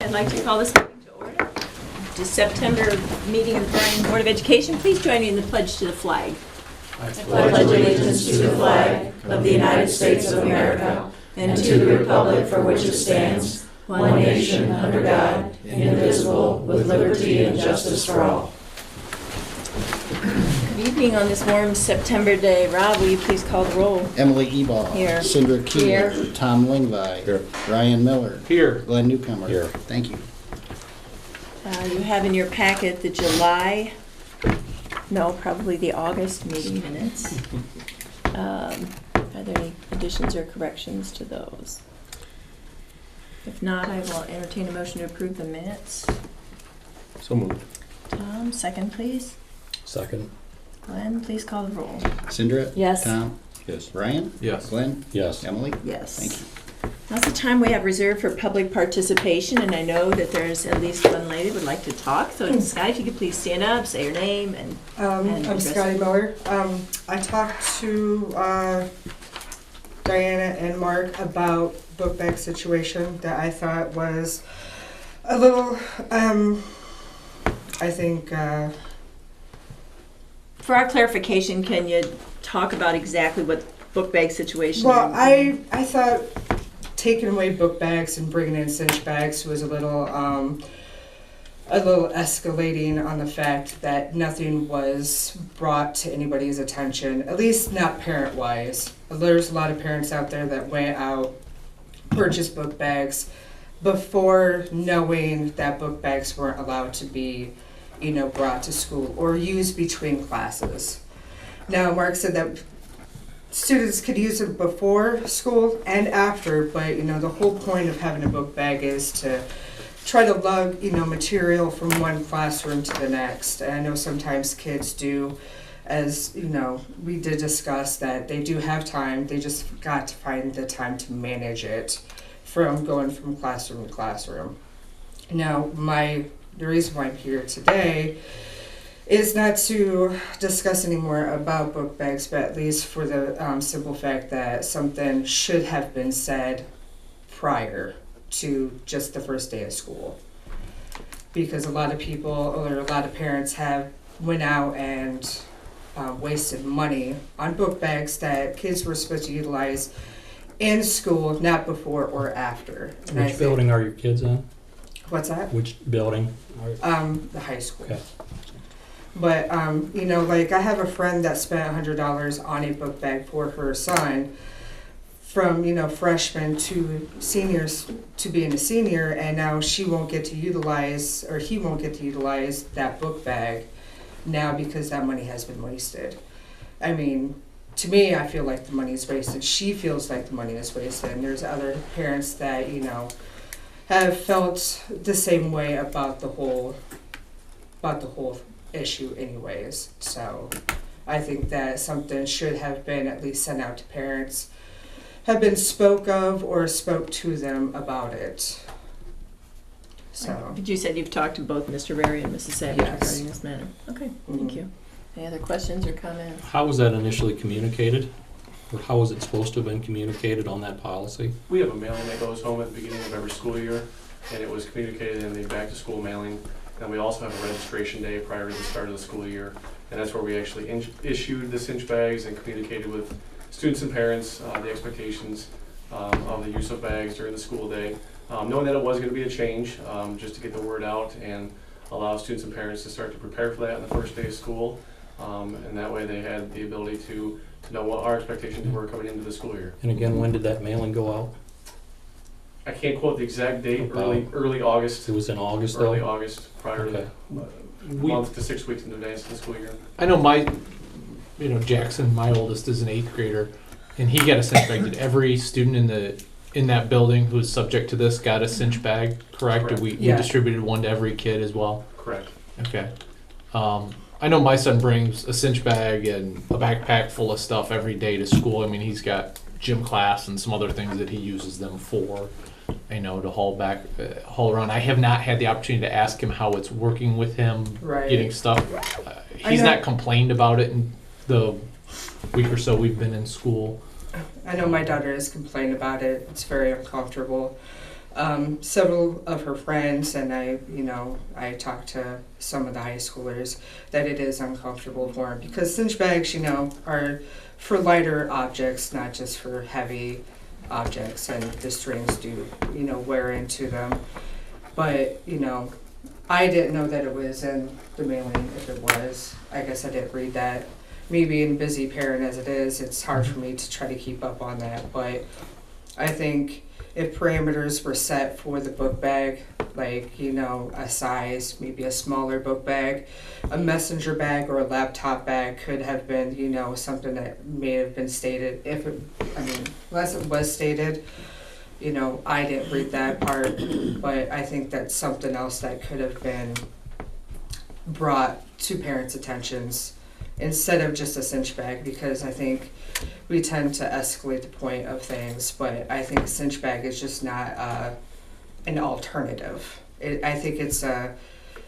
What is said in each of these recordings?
I'd like to call this meeting to order. The September meeting of the Bryan Board of Education. Please join me in the pledge to the flag. I pledge allegiance to the flag of the United States of America and to the republic for which it stands, one nation under God, indivisible, with liberty and justice for all. Good evening on this warm September day. Rob, will you please call the roll? Emily Ebal. Here. Cindra Keeler. Here. Tom Lingvai. Here. Ryan Miller. Here. Glenn Newcomer. Here. Thank you. You have in your packet the probably the August meeting minutes. Are there any additions or corrections to those? If not, I will entertain a motion to approve the minutes. So moved. Tom, second please. Second. Glenn, please call the roll. Cindra? Yes. Tom? Yes. Ryan? Yes. Glenn? Yes. Emily? Yes. Thank you. Now's the time we have reserved for public participation, and I know that there's at least one lady who would like to talk. So, Scott, if you could please stand up, say your name, and I'm address- Scotty Miller. I talked to Diana and Mark about book bag situation that I thought was a little, I think, For our clarification, can you talk about exactly what book bag situation? well, I thought taking away book bags and bringing in cinch bags was a little escalating on the fact that nothing was brought to anybody's attention, at least not parent-wise. There's a lot of parents out there that went out, purchased book bags before knowing that book bags weren't allowed to be, brought to school or used between classes. Now, Mark said that students could use it before school and after, but the whole point of having a book bag is to try to lug material from one classroom to the next. And I know sometimes kids do, as we did discuss, that they do have time, they just got to find the time to manage it from going from classroom to classroom. Now, the reason why I'm here today is not to discuss any more about book bags, but at least for the simple fact that something should have been said prior to just the first day of school. Because a lot of people, or a lot of parents have went out and wasted money on book bags that kids were supposed to utilize in school, not before or after. And Which building are your kids in? What's that? Which building? The high school. Okay. But, I have a friend that spent $100 on a book bag for her son from, freshman to seniors to being a senior, and now she won't get to utilize, or he won't get to utilize that book bag now because that money has been wasted. I mean, to me, I feel like the money is wasted. She feels like the money is wasted, and there's other parents that, have felt the same way about the whole issue anyways. So I think that something should have been at least sent out to parents, have been spoke of or spoke to them about it. So. But you said you've talked to both Mr. Berry and Mrs. Savage Yes. regarding this matter. Okay, thank you. Any other questions or comments? How was that initially communicated? Or how was it supposed to have been communicated on that policy? We have a mailing that goes home at the beginning of every school year, and it was communicated in the back-to-school mailing. And we also have a registration day prior to the start of the school year, and that's where we actually issued the cinch bags and communicated with students and parents the expectations of the use of bags during the school day, knowing that it was going to be a change, just to get the word out and allow students and parents to start to prepare for that on the first day of school, and that way they had the ability to know what our expectations were coming into the school year. And again, when did that mailing go out? I can't quote the exact date. About- Early August. It was in August Early though? August, prior to Okay. a month to 6 weeks in advance of the school year. I know Jackson, my oldest, is an 8th grader, and he got a cinch bag. Did every student in that building who was subject to this got a cinch bag, correct? Or we Yeah. distributed one to every kid as well? Correct. Okay. I know my son brings a cinch bag and a backpack full of stuff every day to school. I mean, he's got gym class and some other things that he uses them for. To haul around. I have not had the opportunity to ask him how it's working with him Right. getting stuff. I He's know. not complained about it in the week or so we've been in school. I know my daughter has complained about it. It's very uncomfortable. several of her friends, and I talked to some of the high schoolers, that it is uncomfortable for them because cinch bags, are for lighter objects, not just for heavy objects, and the strings do, wear into them. But, I didn't know that it was in the mailing. If it was, I guess I didn't read that. Me being a busy parent as it is, it's hard for me to try to keep up on that. But I think if parameters were set for the book bag, like, a size, maybe a smaller book bag, a messenger bag or a laptop bag could have been, something that may have been stated. Unless it was stated, I didn't read that part, but I think that's something else that could have been brought to parents' attentions instead of just a cinch bag, because I think we tend to escalate the point of things, but I think a cinch bag is just not an alternative. I think it's a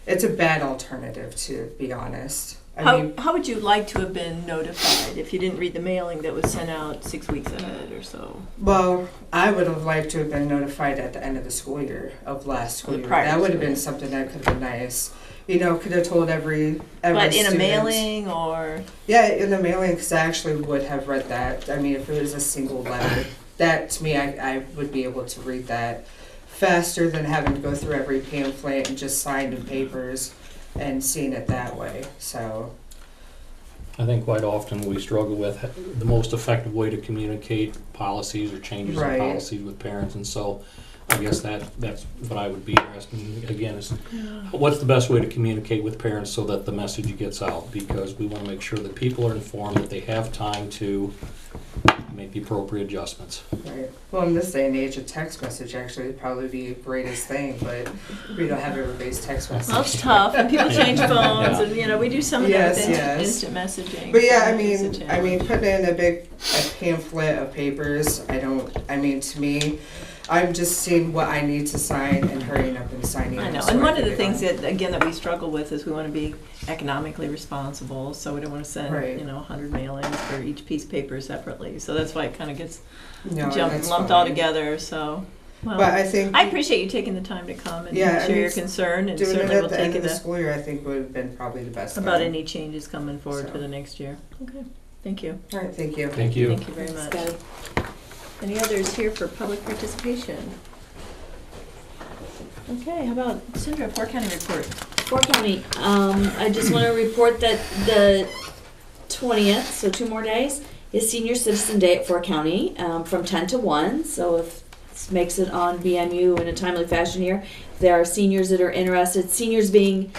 bad alternative, to be honest. How would you like to have been notified if you didn't read the mailing that was sent out 6 weeks ahead or so? Well, I would have liked to have been notified at the end of the school year of last school year. That would have been something that could have been nice. Could have told every But in student. a mailing or? Yeah, in the mailing, because I actually would have read that. If it was a single letter, that to me, I would be able to read that faster than having to go through every pamphlet and just sign the papers and seeing it that way. So I think quite often we struggle with the most effective way to communicate policies or changes in Right. policies with parents, and so I guess that's what I would be interested in, again, is what's the best way to communicate with parents so that the message gets out, because we want to make sure that people are informed, that they have time to make the appropriate adjustments. right. Well, in this day and age, a text message actually would probably be the greatest thing, but we don't have everybody's text message. Well, it's tough, and people change phones, Yeah. and we do some of that with Yes. instant messaging. But yeah, so it's a challenge. putting in a pamphlet of papers, to me, I'm just seeing what I need to sign and hurrying up and signing. I know, so and one can of the get things on. that we struggle with is we want to be economically responsible, so we don't want to send, Right. 100 mailings for each piece of paper separately, so that's why it kind of gets No, that's lumped fine. all together, so, But well, I think I appreciate you taking the time to come and Yeah, I share mean, your concern, and doing it certainly at we'll the end take of the it school year, I think would have been probably the best. about thing. any changes coming forward So. for the next year. Okay, thank you. All right, thank you. Thank you. Thank you very much. Any others here for public participation? Okay, how about Sandra, Fort County report? Fort County, I just want to report that the 20th, so 2 more days, is Senior Citizen Day at Fort County from 10 to 1. So if this makes it on BMU in a timely fashion here, if there are seniors that are interested, seniors being,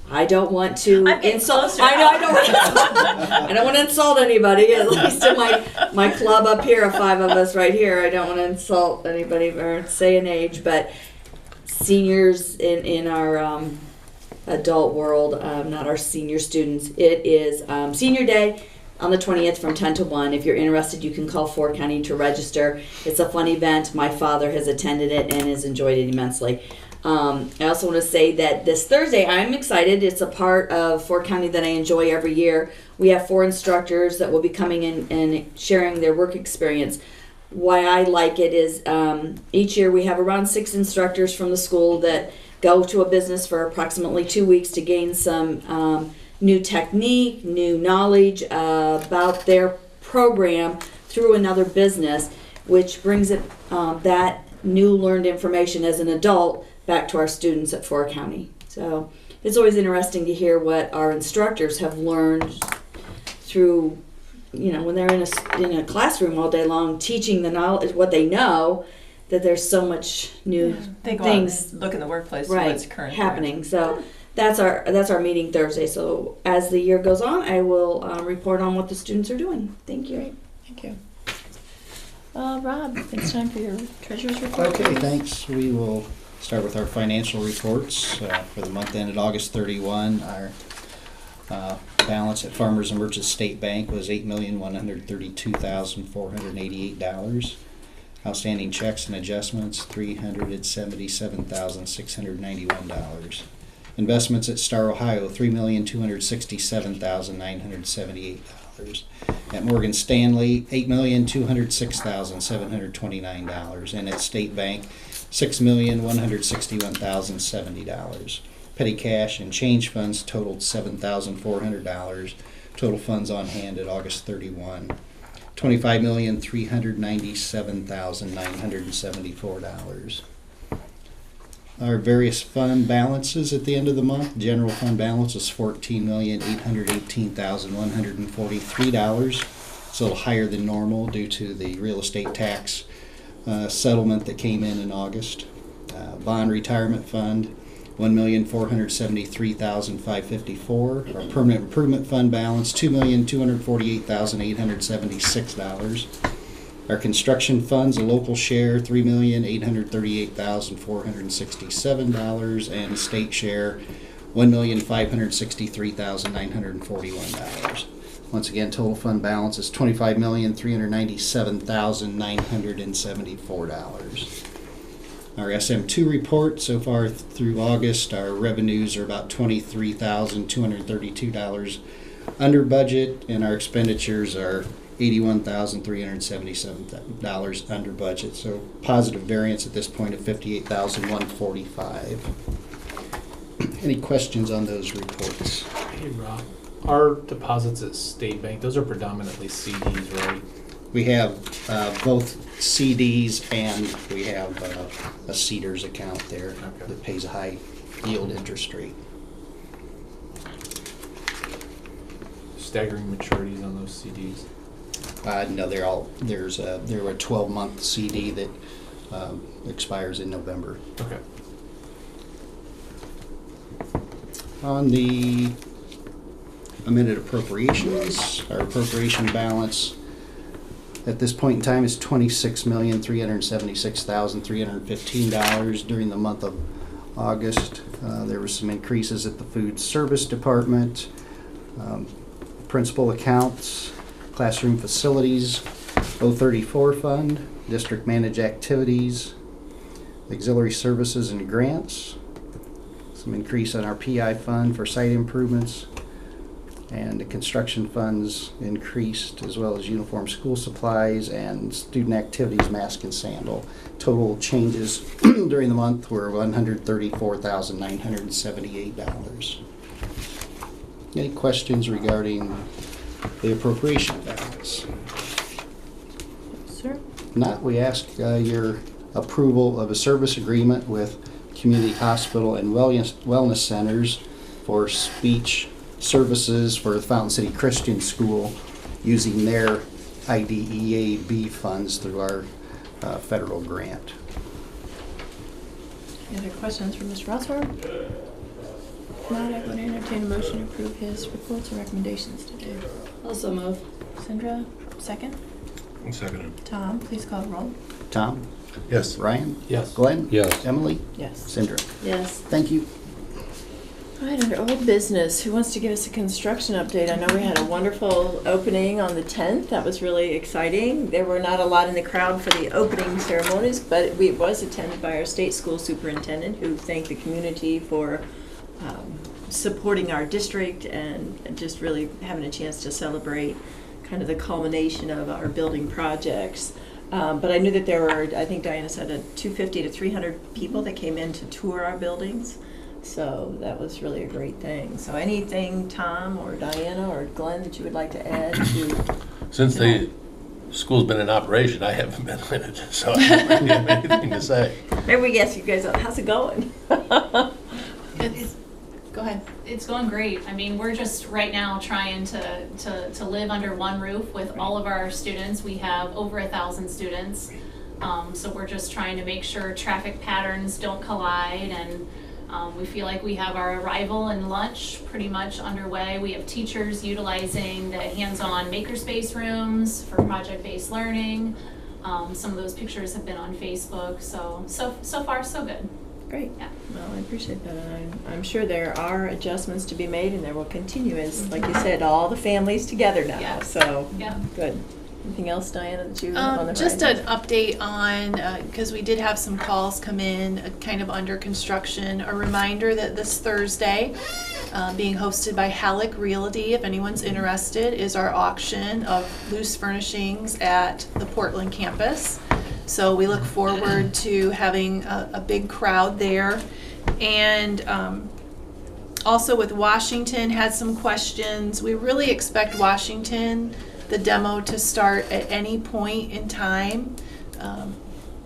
I don't want to I'm getting insult. closer. I know, I don't want to insult anybody. At least in my club up here, 5 of us right here, I don't want to insult anybody or say an age, but seniors in our adult world, not our senior students. It is Senior Day on the 20th from 10 to 1. If you're interested, you can call Fort County to register. It's a fun event. My father has attended it and has enjoyed it immensely. I also want to say that this Thursday, I'm excited. It's a part of Fort County that I enjoy every year. We have 4 instructors that will be coming in and sharing their work experience. Why I like it is each year we have around 6 instructors from the school that go to a business for approximately 2 weeks to gain some new technique, new knowledge about their program through another business, which brings it that new learned information as an adult back to our students at Fort County. So it's always interesting to hear what our instructors have learned through, when they're in a classroom all day long teaching the knowledge, what they know, that there's so much new They go things out and look in the workplace, right what's current happening. So that's our meeting Thursday. So as the year goes on, I will report on what the students are doing. Thank you. Great, thank you. Rob, it's time for your treasurer's report. Okay, thanks. We will start with our financial reports for the month ended August 31. Our balance at Farmers and Merchants State Bank was $8,132,488. Outstanding checks and adjustments, $377,691. Investments at Star Ohio, $3,267,978. At Morgan Stanley, $8,206,729. And at State Bank, $6,161,070. Petty cash and change funds totaled $7,400. Total funds on hand at August 31, $25,397,974. Our various fund balances at the end of the month. General fund balance was $14,818,143. It's a little higher than normal due to the real estate tax settlement that came in August. Bond retirement fund, $1,473,554. Our permanent improvement fund balance, $2,248,876. Our construction funds, a local share, $3,838,467, and state share, $1,563,941. Once again, total fund balance is $25,397,974. Our SM2 report, so far through August, our revenues are about $23,232 under budget, and our expenditures are $81,377 under budget. So positive variance at this point of $58,145. Any questions on those reports? Hey, Rob. Our deposits at State Bank, those are predominantly CDs, right? We have both CDs and we have a Cedars account there that pays a high yield interest rate. Staggering maturities on those CDs. No, they're a 12-month CD that expires in November. Okay. On the amended appropriations, our appropriation balance at this point in time is $26,376,315 during the month of August. There were some increases at the food service department, principal accounts, classroom facilities, 034 fund, district managed activities, auxiliary services and grants, some increase on our PI fund for site improvements, and the construction funds increased, as well as uniform school supplies and student activities, mask and sandal. Total changes during the month were $134,978. Any questions regarding the appropriation balance? Sir? If not, we ask your approval of a service agreement with Community Hospital and Wellness Centers for speech services for the Fountain City Christian School using their IDEA-B funds through our federal grant. Any other questions for Mr. Rossworm? If not, I would entertain a motion to approve his reports and recommendations today. Also move. Sandra, second. Second. Tom, please call the roll. Tom? Yes. Ryan? Yes. Glenn? Yes. Emily? Yes. Sandra? Yes. Thank you. All right, under old business, who wants to give us a construction update? I know we had a wonderful opening on the 10th. That was really exciting. There were not a lot in the crowd for the opening ceremonies, but it was attended by our state school superintendent, who thanked the community for supporting our district and just really having a chance to celebrate kind of the culmination of our building projects. But I knew that there were, I think Diana said, 250 to 300 people that came in to tour our buildings. So that was really a great thing. So anything, Tom or Diana or Glenn, that you would like to add to? Since the school's been in operation, I haven't been in it, so I don't really have anything to say. Maybe we ask you guys, how's it going? Go ahead. It's going great. I mean, we're just right now trying to live under one roof with all of our students. We have over 1,000 students. So we're just trying to make sure traffic patterns don't collide, and we feel like we have our arrival and lunch pretty much underway. We have teachers utilizing the hands-on makerspace rooms for project-based learning. Some of those pictures have been on Facebook, so far so good. Great. Yeah. Well, I appreciate that, and I'm sure there are adjustments to be made, and there will continue as, like you said, all the families together now. Yeah. So Yeah. good. Anything else, Diana, that you have on the Just horizon? an update on, because we did have some calls come in kind of under construction, a reminder that this Thursday being hosted by Halleck Realty, if anyone's interested, is our auction of loose furnishings at the Portland campus. So we look forward to having a big crowd there. And also with Washington, had some questions. We really expect Washington, the demo, to start at any point in time.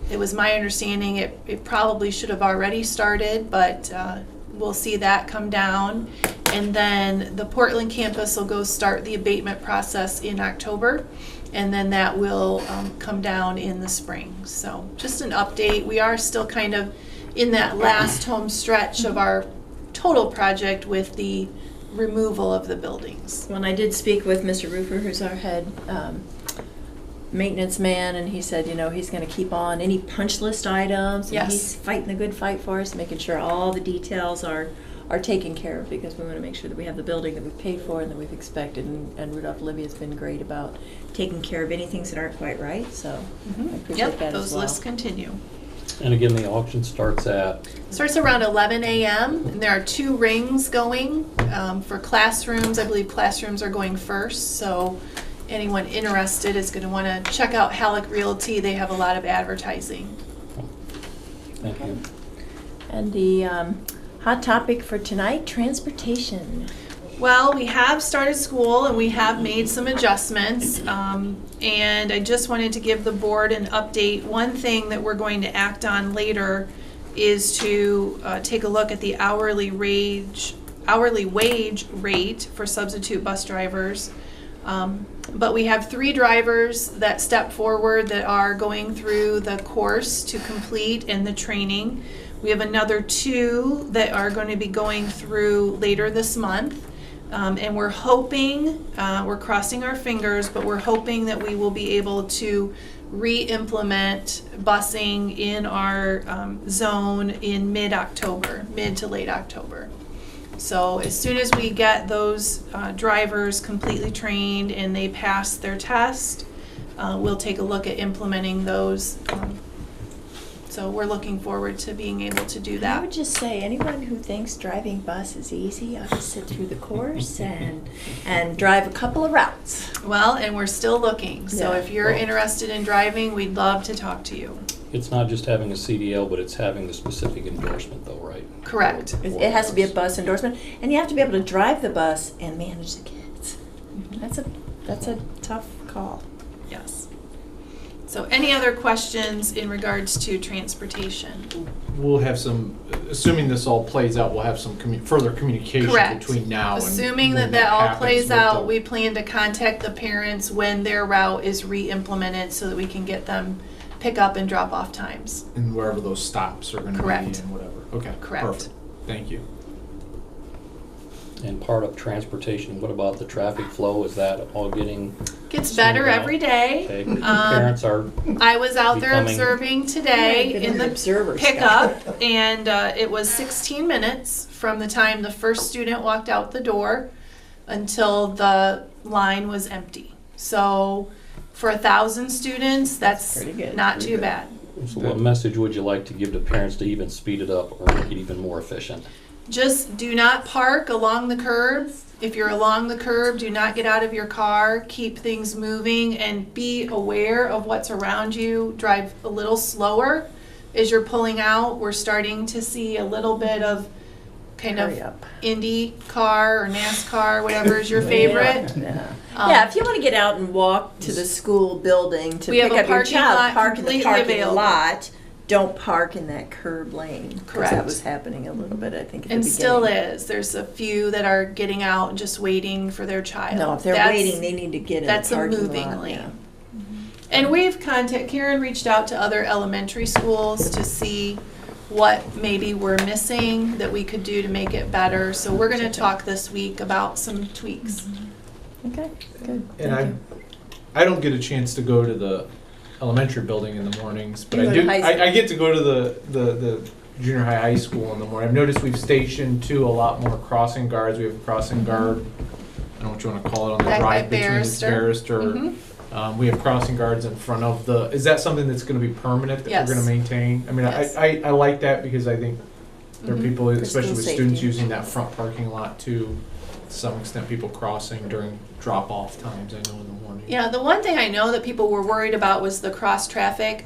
It was my understanding it probably should have already started, but we'll see that come down. And then the Portland campus will go start the abatement process in October, and then that will come down in the spring. So just an update. We are still kind of in that last home stretch of our total project with the removal of the buildings. When I did speak with Mr. Roofer, who's our head maintenance man, and he said, he's going to keep on any punch list items. And Yes. He's fighting the good fight for us, making sure all the details are taken care of, because we want to make sure that we have the building that we've paid for and that we've expected. And Rudolph Libby's been great about taking care of any things that aren't quite right. So I appreciate Yep, that those as well. lists continue. And again, the auction starts at, Starts around 11 a.m. and there are 2 rings going for classrooms. I believe classrooms are going first, so anyone interested is going to want to check out Halleck Realty. They have a lot of advertising. thank you. And the hot topic for tonight, transportation. Well, we have started school and we have made some adjustments. And I just wanted to give the board an update. One thing that we're going to act on later is to take a look at the hourly wage rate for substitute bus drivers. But we have 3 drivers that step forward that are going through the course to complete and the training. We have another 2 that are going to be going through later this month. And we're hoping, we're crossing our fingers, but we're hoping that we will be able to re-implement busing in our zone in mid to late October. So as soon as we get those drivers completely trained and they pass their test, we'll take a look at implementing those. So we're looking forward to being able to do I that. would just say, anyone who thinks driving bus is easy, ought to sit through the course and drive a couple of routes. Well, and we're still looking. So Yeah. if you're interested in driving, we'd love to talk to you. It's not just having a CDL, but it's having the specific endorsement though, right? Correct. It has to be a bus endorsement, and you have to be able to drive the bus and manage the kids. That's a tough call. Yes. So any other questions in regards to transportation? We'll have some, assuming this all plays out, we'll have some further communication Correct. between now and Assuming when that all happens plays with out, the- we plan to contact the parents when their route is re-implemented so that we can get them pick up and drop off times. And wherever those stops are gonna be Correct. and whatever. Okay, Correct. perfect. Thank you. And part of transportation, what about the traffic flow? Is that all getting, Gets better Smooth out. every day. okay? Parents are, I was out there Becoming- observing today Good in the observer, pickup, and it was 16 minutes from the time the first student walked out the door until the line was empty. So for 1,000 students, that's Pretty good. not too bad. so what message would you like to give to parents to even speed it up or make it even more efficient? Just do not park along the curb. If you're along the curb, do not get out of your car. Keep things moving and be aware of what's around you. Drive a little slower as you're pulling out. We're starting to see a little bit of kind Hurry of up. Indy car or NASCAR, whatever is your favorite. Yeah. Um, Yeah, if you want to get out and walk to the school building to We have pick a up your parking child, lot park in the completely parking available. lot. Don't park in that curb lane. 'Cause Correct. that was happening a little bit, I think, at And the still beginning. is. There's a few that are getting out and just waiting for their child. No, if they're That's- waiting, they need to get in the that's a parking moving lot. lane. Yeah. And we've Karen reached out to other elementary schools to see what maybe we're missing that we could do to make it better. So we're gonna talk this week about some tweaks. Okay, good. And Thank you. I don't get a chance to go to the elementary building in the mornings, but You I go to do, high school. I get to go to the junior high school in the morning. I've noticed we've stationed too a lot more crossing guards. We have a crossing guard, I don't know what you wanna call it, on the Back by drive between Barrister. Barrister. Mhm. We have crossing guards in front of is that something that's gonna be permanent that Yes. we're gonna maintain? I mean, Yes. I like that because I think There are Mhm. people, For especially school with safety. students, using that front parking lot too. To some extent, people crossing during drop-off times, I know in the morning. Yeah, the one thing I know that people were worried about was the cross traffic.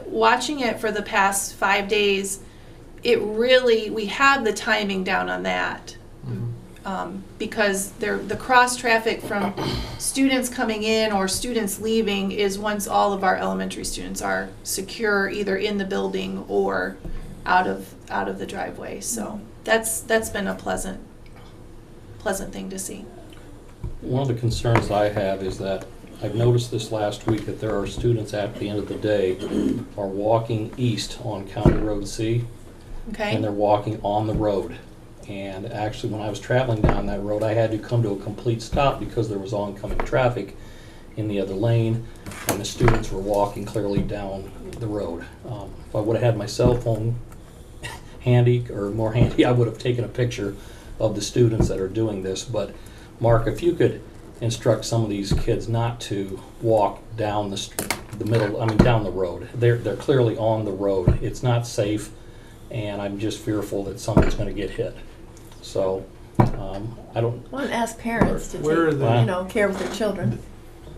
Watching it for the past 5 days, we have the timing down on that. Because the cross traffic from students coming in or students leaving is once all of our elementary students are secure either in the building or out of the driveway. So that's been a pleasant thing to see. One of the concerns I have is that I've noticed this last week that there are students at the end of the day are walking east on County Road C, Okay? and they're walking on the road. And actually, when I was traveling down that road, I had to come to a complete stop because there was oncoming traffic in the other lane, and the students were walking clearly down the road. If I would have had my cell phone handy, or more handy, I would have taken a picture of the students that are doing this. But Mark, if you could instruct some of these kids not to walk down down the road. They're clearly on the road. It's not safe, and I'm just fearful that someone's going to get hit. So, I don't. Well, and ask parents to Where are take, the- care with their children.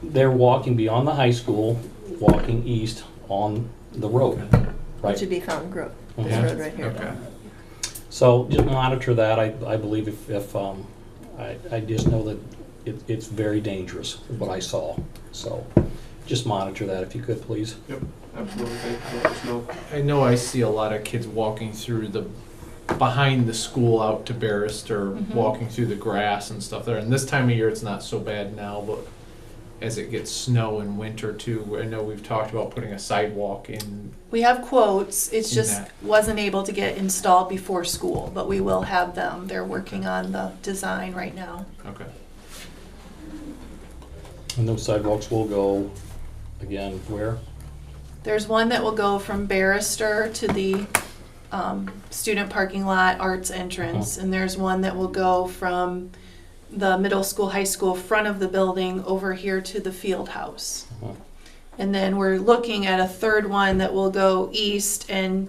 They're walking beyond the high school, walking east on the road, Which right? would be Fountain Grove, this Mhm. road right here. Okay. So just monitor that. I believe if I just know that it's very dangerous, what I saw. So just monitor that if you could, please. Yep, absolutely. Thank you. Let us know. I know I see a lot of kids walking through behind the school out to Barrister, walking through the grass and stuff there. And this time of year, it's not so bad now, but as it gets snow in winter too, I know we've talked about putting a sidewalk in. We have quotes, it's In just that. wasn't able to get installed before school, but we will have them. They're working on the design right now. Okay. And those sidewalks will go, again, where? There's one that will go from Barrister to the student parking lot arts entrance, and there's one that will go from the middle school, high school front of the building over here to the field house. Uh-huh. And then we're looking at a third one that will go east and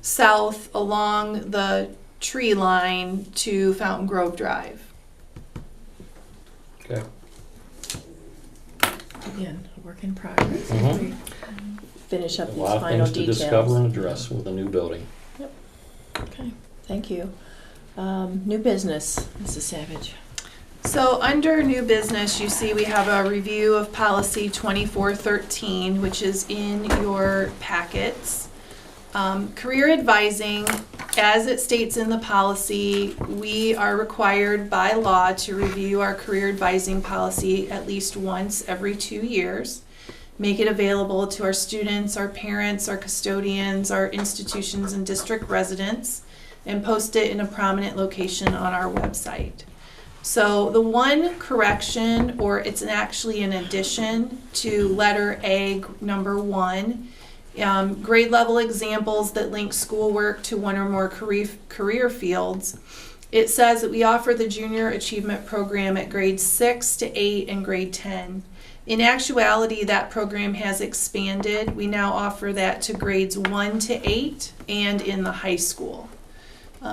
south along the tree line to Fountain Grove Drive. Okay. Again, a work in progress. Mhm. We finish up A these lot of final things to details. discover and address with a new building. Okay, thank you. New business, Mrs. Savage. So under new business, you see we have a review of policy 2413, which is in your packets. Career advising, as it states in the policy, we are required by law to review our career advising policy at least once every 2 years. Make it available to our students, our parents, our custodians, our institutions and district residents, and post it in a prominent location on our website. So the one correction, or it's actually an addition to letter A, number 1, grade level examples that link schoolwork to one or more career fields. It says that we offer the Junior Achievement Program at grades 6 to 8 and grade 10. In actuality, that program has expanded. We now offer that to grades 1 to 8 and in the high school.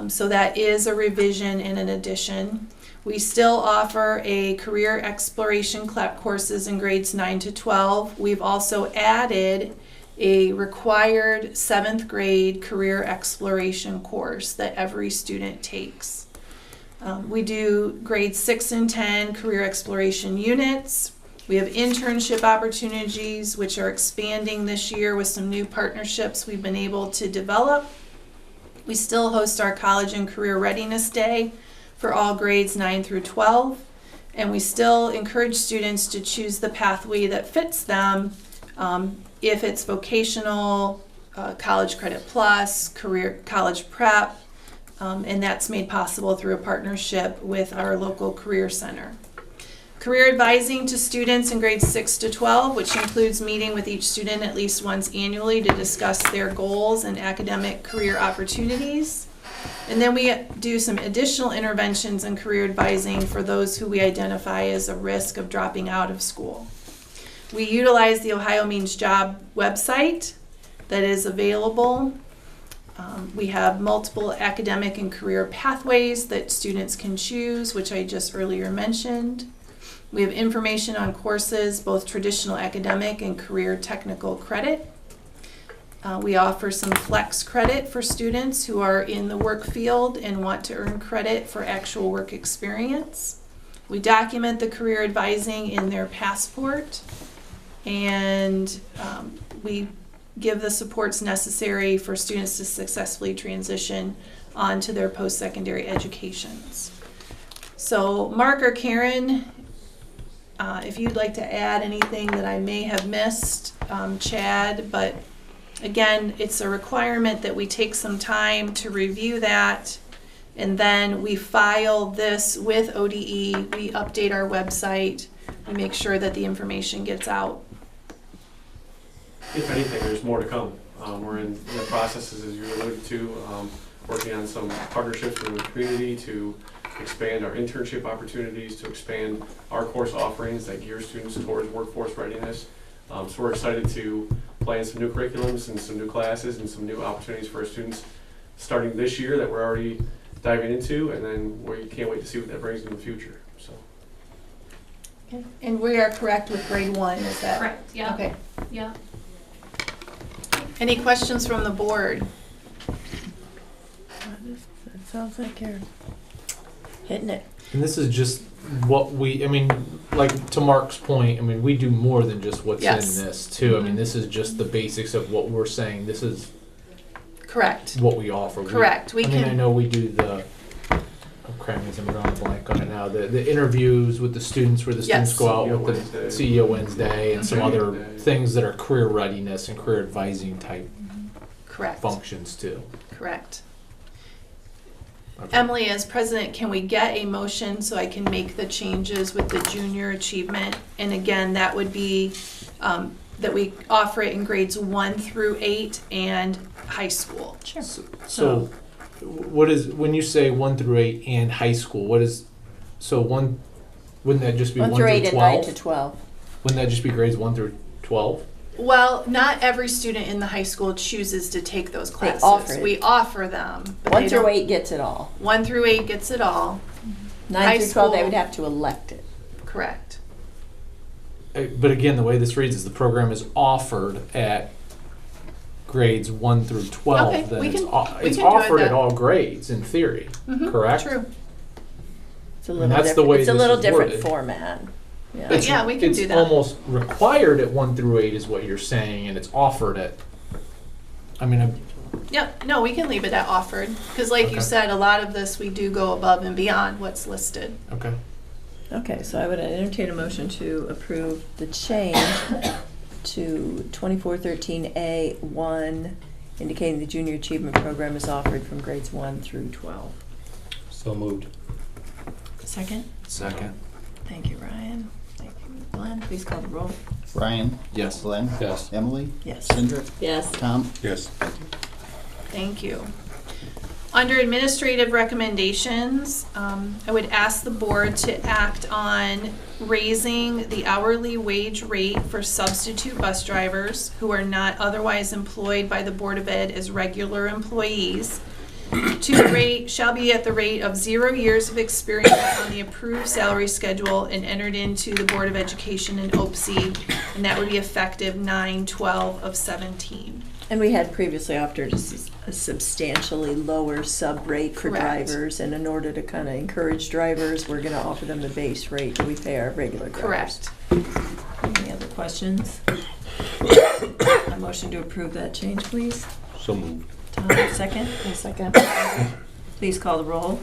So that is a revision and an addition. We still offer a career exploration CLEP courses in grades 9 to 12. We've also added a required 7th grade career exploration course that every student takes. We do grades 6 and 10 career exploration units. We have internship opportunities, which are expanding this year with some new partnerships we've been able to develop. We still host our College and Career Readiness Day for all grades 9 through 12. And we still encourage students to choose the pathway that fits them, if it's vocational, College Credit Plus, career college prep, and that's made possible through a partnership with our local career center. Career advising to students in grades 6 to 12, which includes meeting with each student at least once annually to discuss their goals and academic career opportunities. And then we do some additional interventions in career advising for those who we identify as a risk of dropping out of school. We utilize the Ohio Means Job website that is available. We have multiple academic and career pathways that students can choose, which I just earlier mentioned. We have information on courses, both traditional academic and career technical credit. We offer some flex credit for students who are in the work field and want to earn credit for actual work experience. We document the career advising in their passport, and we give the supports necessary for students to successfully transition onto their post-secondary educations. So Mark or Karen, if you'd like to add anything that I may have missed, Chad, but again, it's a requirement that we take some time to review that, and then we file this with ODE, we update our website, we make sure that the information gets out. If anything, there's more to come. We're in the processes, as you alluded to, working on some partnerships with the community to expand our internship opportunities, to expand our course offerings that gear students towards workforce readiness. So we're excited to plan some new curriculums and some new classes and some new opportunities for our students starting this year that we're already diving into, and then we can't wait to see what that brings in the future. So. Okay. And we are correct with grade 1, is that? Correct, yeah. Okay. Yeah. Any questions from the board? It sounds like you're hitting it. And this is just what we, I mean, like to Mark's point, I mean, we do more than just what's Yes. in this too. I mean, Mhm. this is just the basics of what we're saying. This is Correct. what we offer. Correct. We I mean, I can, know we do the, I'm cramming, I'm drawing a blank on it now, the interviews with the students where the students Yes. go out CEO with the Wednesday. CEO Wednesday and some Mhm. other Day. things that are career readiness and career advising type correct, functions too. correct. Okay. Emily, as president, can we get a motion so I can make the changes with the junior achievement? And again, that would be that we offer it in grades 1 through 8 and high school. Sure. So, what is, when you say 1 through 8 and high school, what is, so one, wouldn't that just be 1 1 through 8 and 9 to 12? 12. Wouldn't that just be grades 1 through 12? Well, not every student in the high school chooses to take those classes. offer it. We offer them. But 1 they through don't- 8 gets it all. 1 through 8 gets it all. 9 High through 12, they school- would have to elect it. Correct. But again, the way this reads is the program is offered at grades 1 through 12. Okay, Then we it's, can- it's we can do it offered at then. all grades in theory, Mhm, correct? True. It's a And little that's the different. way It's a this little is different worded. format. Yeah. But yeah, we can do that. It's almost required at 1 through 8 is what you're saying, and it's offered at, I mean, Yep, no, we can leave it at offered, because like you Okay. said, a lot of this we do go above and beyond what's listed. okay. Okay, so I would entertain a motion to approve the change to 2413A1, indicating the junior achievement program is offered from grades 1 through 12. So moved. Second? Second. Thank you, Ryan. Thank you, Glenn. Please call the roll. Brian? Yes. Glenn? Yes. Emily? Yes. Cindra? Yes. Tom? Yes. Thank you. Under administrative recommendations, I would ask the board to act on raising the hourly wage rate for substitute bus drivers who are not otherwise employed by the Board of Ed as regular employees. To the rate, shall be at the rate of 0 years of experience on the approved salary schedule and entered into the Board of Education and OPSI, and that would be effective 9/12 of 17. And we had previously offered a substantially lower sub rate for Correct. drivers, and in order to kind of encourage drivers, we're going to offer them the base rate that we pay our regular drivers. Correct. Any other questions? A motion to approve that change, please. So moved. Tom, second? Second. Please call the roll.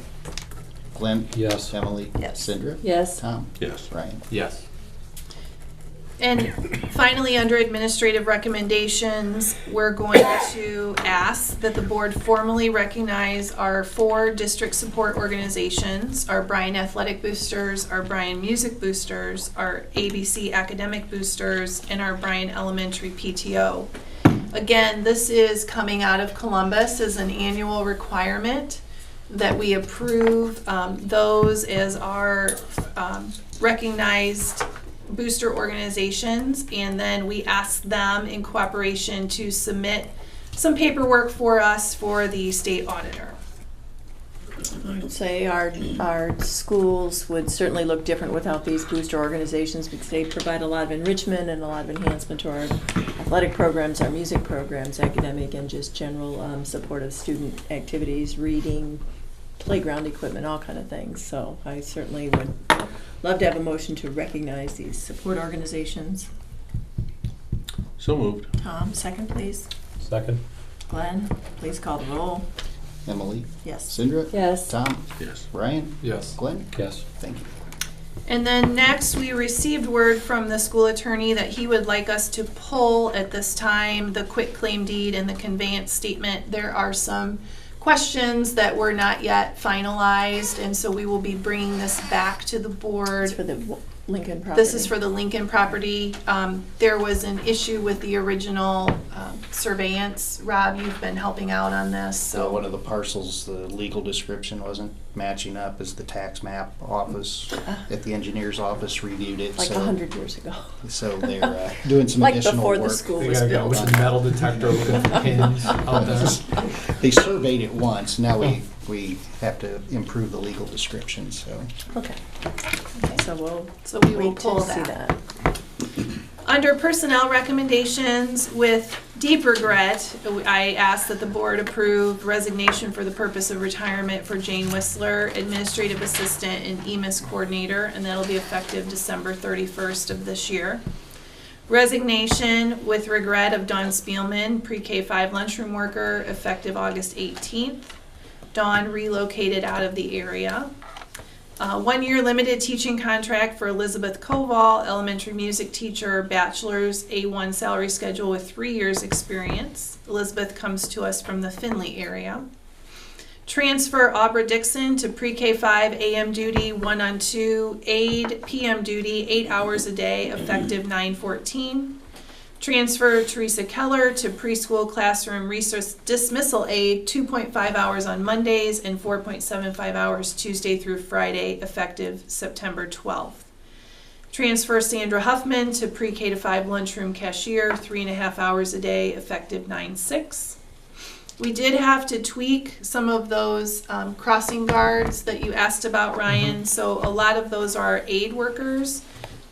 Glenn? Yes. Emily? Yes. Cindra? Yes. Tom? Yes. Brian? Yes. And finally, under administrative recommendations, we're going to ask that the board formally recognize our 4 district support organizations, our Bryan Athletic Boosters, our Bryan Music Boosters, our ABC Academic Boosters, and our Bryan Elementary PTO. Again, this is coming out of Columbus as an annual requirement that we approve those as our recognized booster organizations, and then we ask them in cooperation to submit some paperwork for us for the state auditor. I would say our schools would certainly look different without these booster organizations because they provide a lot of enrichment and a lot of enhancement to our athletic programs, our music programs, academic, and just general support of student activities, reading, playground equipment, all kind of things. So I certainly would love to have a motion to recognize these support organizations. So moved. Tom, second, please. Second? Glenn, please call the roll. Emily, Yes. Cindra, Yes. Tom, Yes. Brian, Yes. Glenn. Yes. Thank you. And then next, we received word from the school attorney that he would like us to pull at this time the quitclaim deed and the conveyance statement. There are some questions that were not yet finalized, and so we will be bringing this back to the board. It's for the Lincoln property. This is for the Lincoln property. There was an issue with the original surveillance. Rob, you've been helping out on this, So one so. of the parcels, the legal description wasn't matching up as the tax map office at the engineer's office reviewed it. like so 100 years ago. So they're doing some Like additional before work. the school They was gotta go built. with the metal detector looking for pins out there. They surveyed it once. Now we have to improve the legal description. So Okay. So we'll So we will wait pull to see that. that. Under personnel recommendations, with deep regret, I ask that the board approve resignation for the purpose of retirement for Jane Whistler, administrative assistant and EMIS coordinator, and that'll be effective December 31st of this year. Resignation with regret of Dawn Spielman, pre-K 5 lunchroom worker, effective August 18th. Dawn relocated out of the area. 1 year limited teaching contract for Elizabeth Koval, elementary music teacher, bachelor's A1 salary schedule with 3 years experience. Elizabeth comes to us from the Findlay area. Transfer Aubrey Dixon to pre-K 5 AM duty, 1-on-2, aide PM duty, 8 hours a day, effective 9/14. Transfer Teresa Keller to preschool classroom resource dismissal aide, 2.5 hours on Mondays and 4.75 hours Tuesday through Friday, effective September 12th. Transfer Sandra Huffman to pre-K 5 lunchroom cashier, 3.5 hours a day, effective 9/6. We did have to tweak some of those crossing guards that you asked about, Ryan. So a lot of those are aid workers,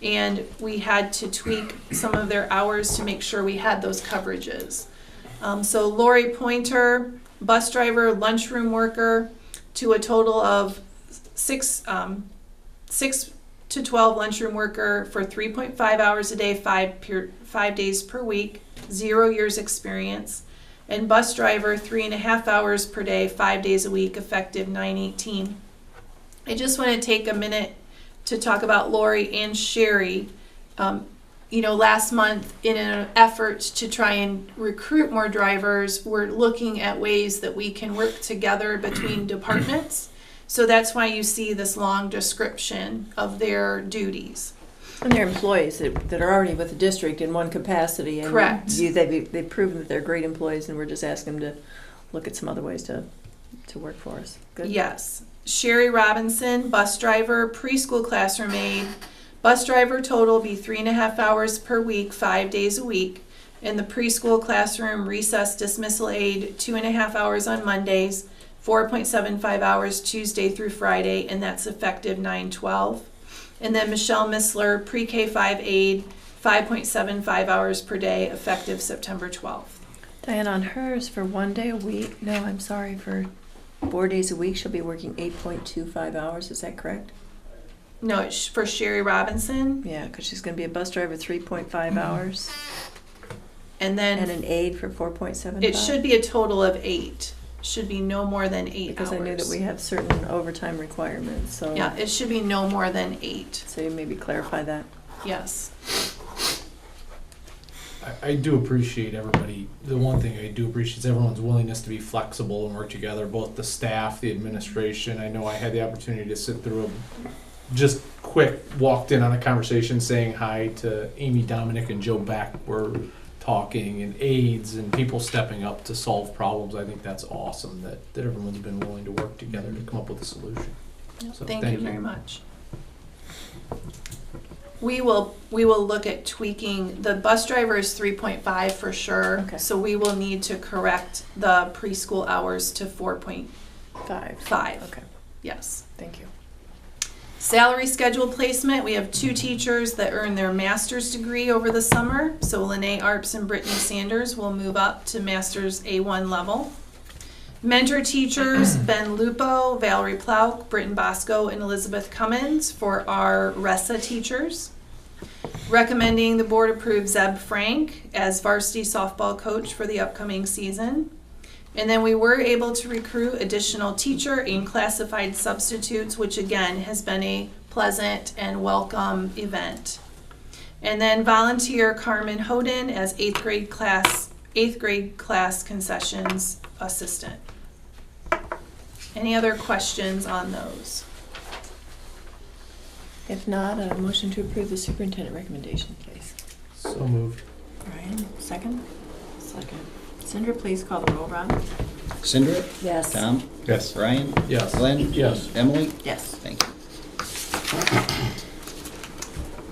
and we had to tweak some of their hours to make sure we had those coverages. So Lori Pointer, bus driver, lunchroom worker, to a total of 6 to 12 lunchroom worker for 3.5 hours a day, 5 days per week, 0 years experience. And bus driver, 3.5 hours per day, 5 days a week, effective 9/18. I just want to take a minute to talk about Lori and Sherry. Last month, in an effort to try and recruit more drivers, we're looking at ways that we can work together between departments. So that's why you see this long description of their duties. And they're employees that are already with the district in one capacity. And Correct. They've proven that they're great employees, and we're just asking them to look at some other ways to work for us. Good. Yes. Sherry Robinson, bus driver, preschool classroom aide. Bus driver total be 3.5 hours per week, 5 days a week. And the preschool classroom recess dismissal aide, 2.5 hours on Mondays, 4.75 hours Tuesday through Friday, and that's effective 9/12. And then Michelle Missler, pre-K 5 aide, 5.75 hours per day, effective September 12th. Diane, on hers for 1 day a week, for 4 days a week, she'll be working 8.25 hours, is that correct? No, it's for Sherry Robinson. Yeah, because she's going to be a bus driver 3.5 hours And then and an aide for 4.75. it should be a total of 8. Should be no more than 8 because hours. I knew that we have certain overtime requirements, so. Yeah, it should be no more than 8. So you maybe clarify that. Yes. I do appreciate everybody. The one thing I do appreciate is everyone's willingness to be flexible and work together, both the staff, the administration. I know I had the opportunity to sit through just quick, walked in on a conversation saying hi to Amy, Dominic, and Joe Beck. We're talking, and aides and people stepping up to solve problems. I think that's awesome that everyone's been willing to work together to come up with a solution. So Thank you very much. We will look at tweaking, the bus driver is 3.5 for sure. Okay. So we will need to correct the preschool hours to 4.5. 5. Okay, Yes. thank you. Salary schedule placement, we have 2 teachers that earn their master's degree over the summer. So Lene Arps and Brittany Sanders will move up to master's A1 level. Mentor teachers, Ben Lupo, Valerie Plauk, Britton Bosco, and Elizabeth Cummins for our RESA teachers. Recommending the board approve Zeb Frank as varsity softball coach for the upcoming season. And then we were able to recruit additional teacher and classified substitutes, which again has been a pleasant and welcome event. And then volunteer Carmen Hoden as 8th grade class concessions assistant. Any other questions on those? If not, a motion to approve the superintendent recommendation, please. So moved. Brian, second? Second. Cinder, please call the roll, Rob. Cindra? Yes. Tom? Yes. Brian? Yes. Glenn? Yes. Emily? Yes. Thank you.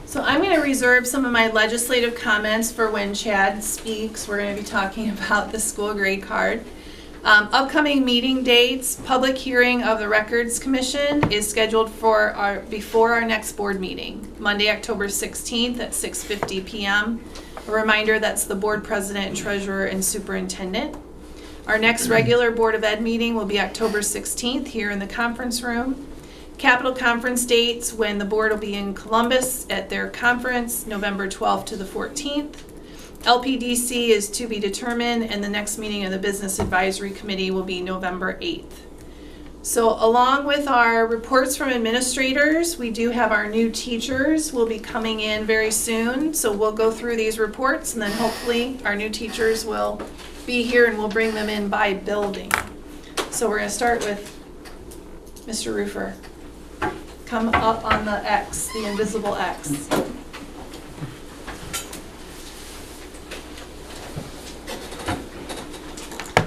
So I'm going to reserve some of my legislative comments for when Chad speaks. We're going to be talking about the school grade card. Upcoming meeting dates, public hearing of the Records Commission is scheduled for before our next board meeting, Monday, October 16th at 6:50 p.m. A reminder, that's the board president, treasurer, and superintendent. Our next regular Board of Ed meeting will be October 16th here in the conference room. Capital Conference dates, when the board will be in Columbus at their conference, November 12th to the 14th. LPDC is to be determined, and the next meeting of the Business Advisory Committee will be November 8th. So along with our reports from administrators, we do have our new teachers will be coming in very soon. So we'll go through these reports, and then hopefully our new teachers will be here and we'll bring them in by building. So we're going to start with Mr. Roofer. Come up on the X, the invisible X.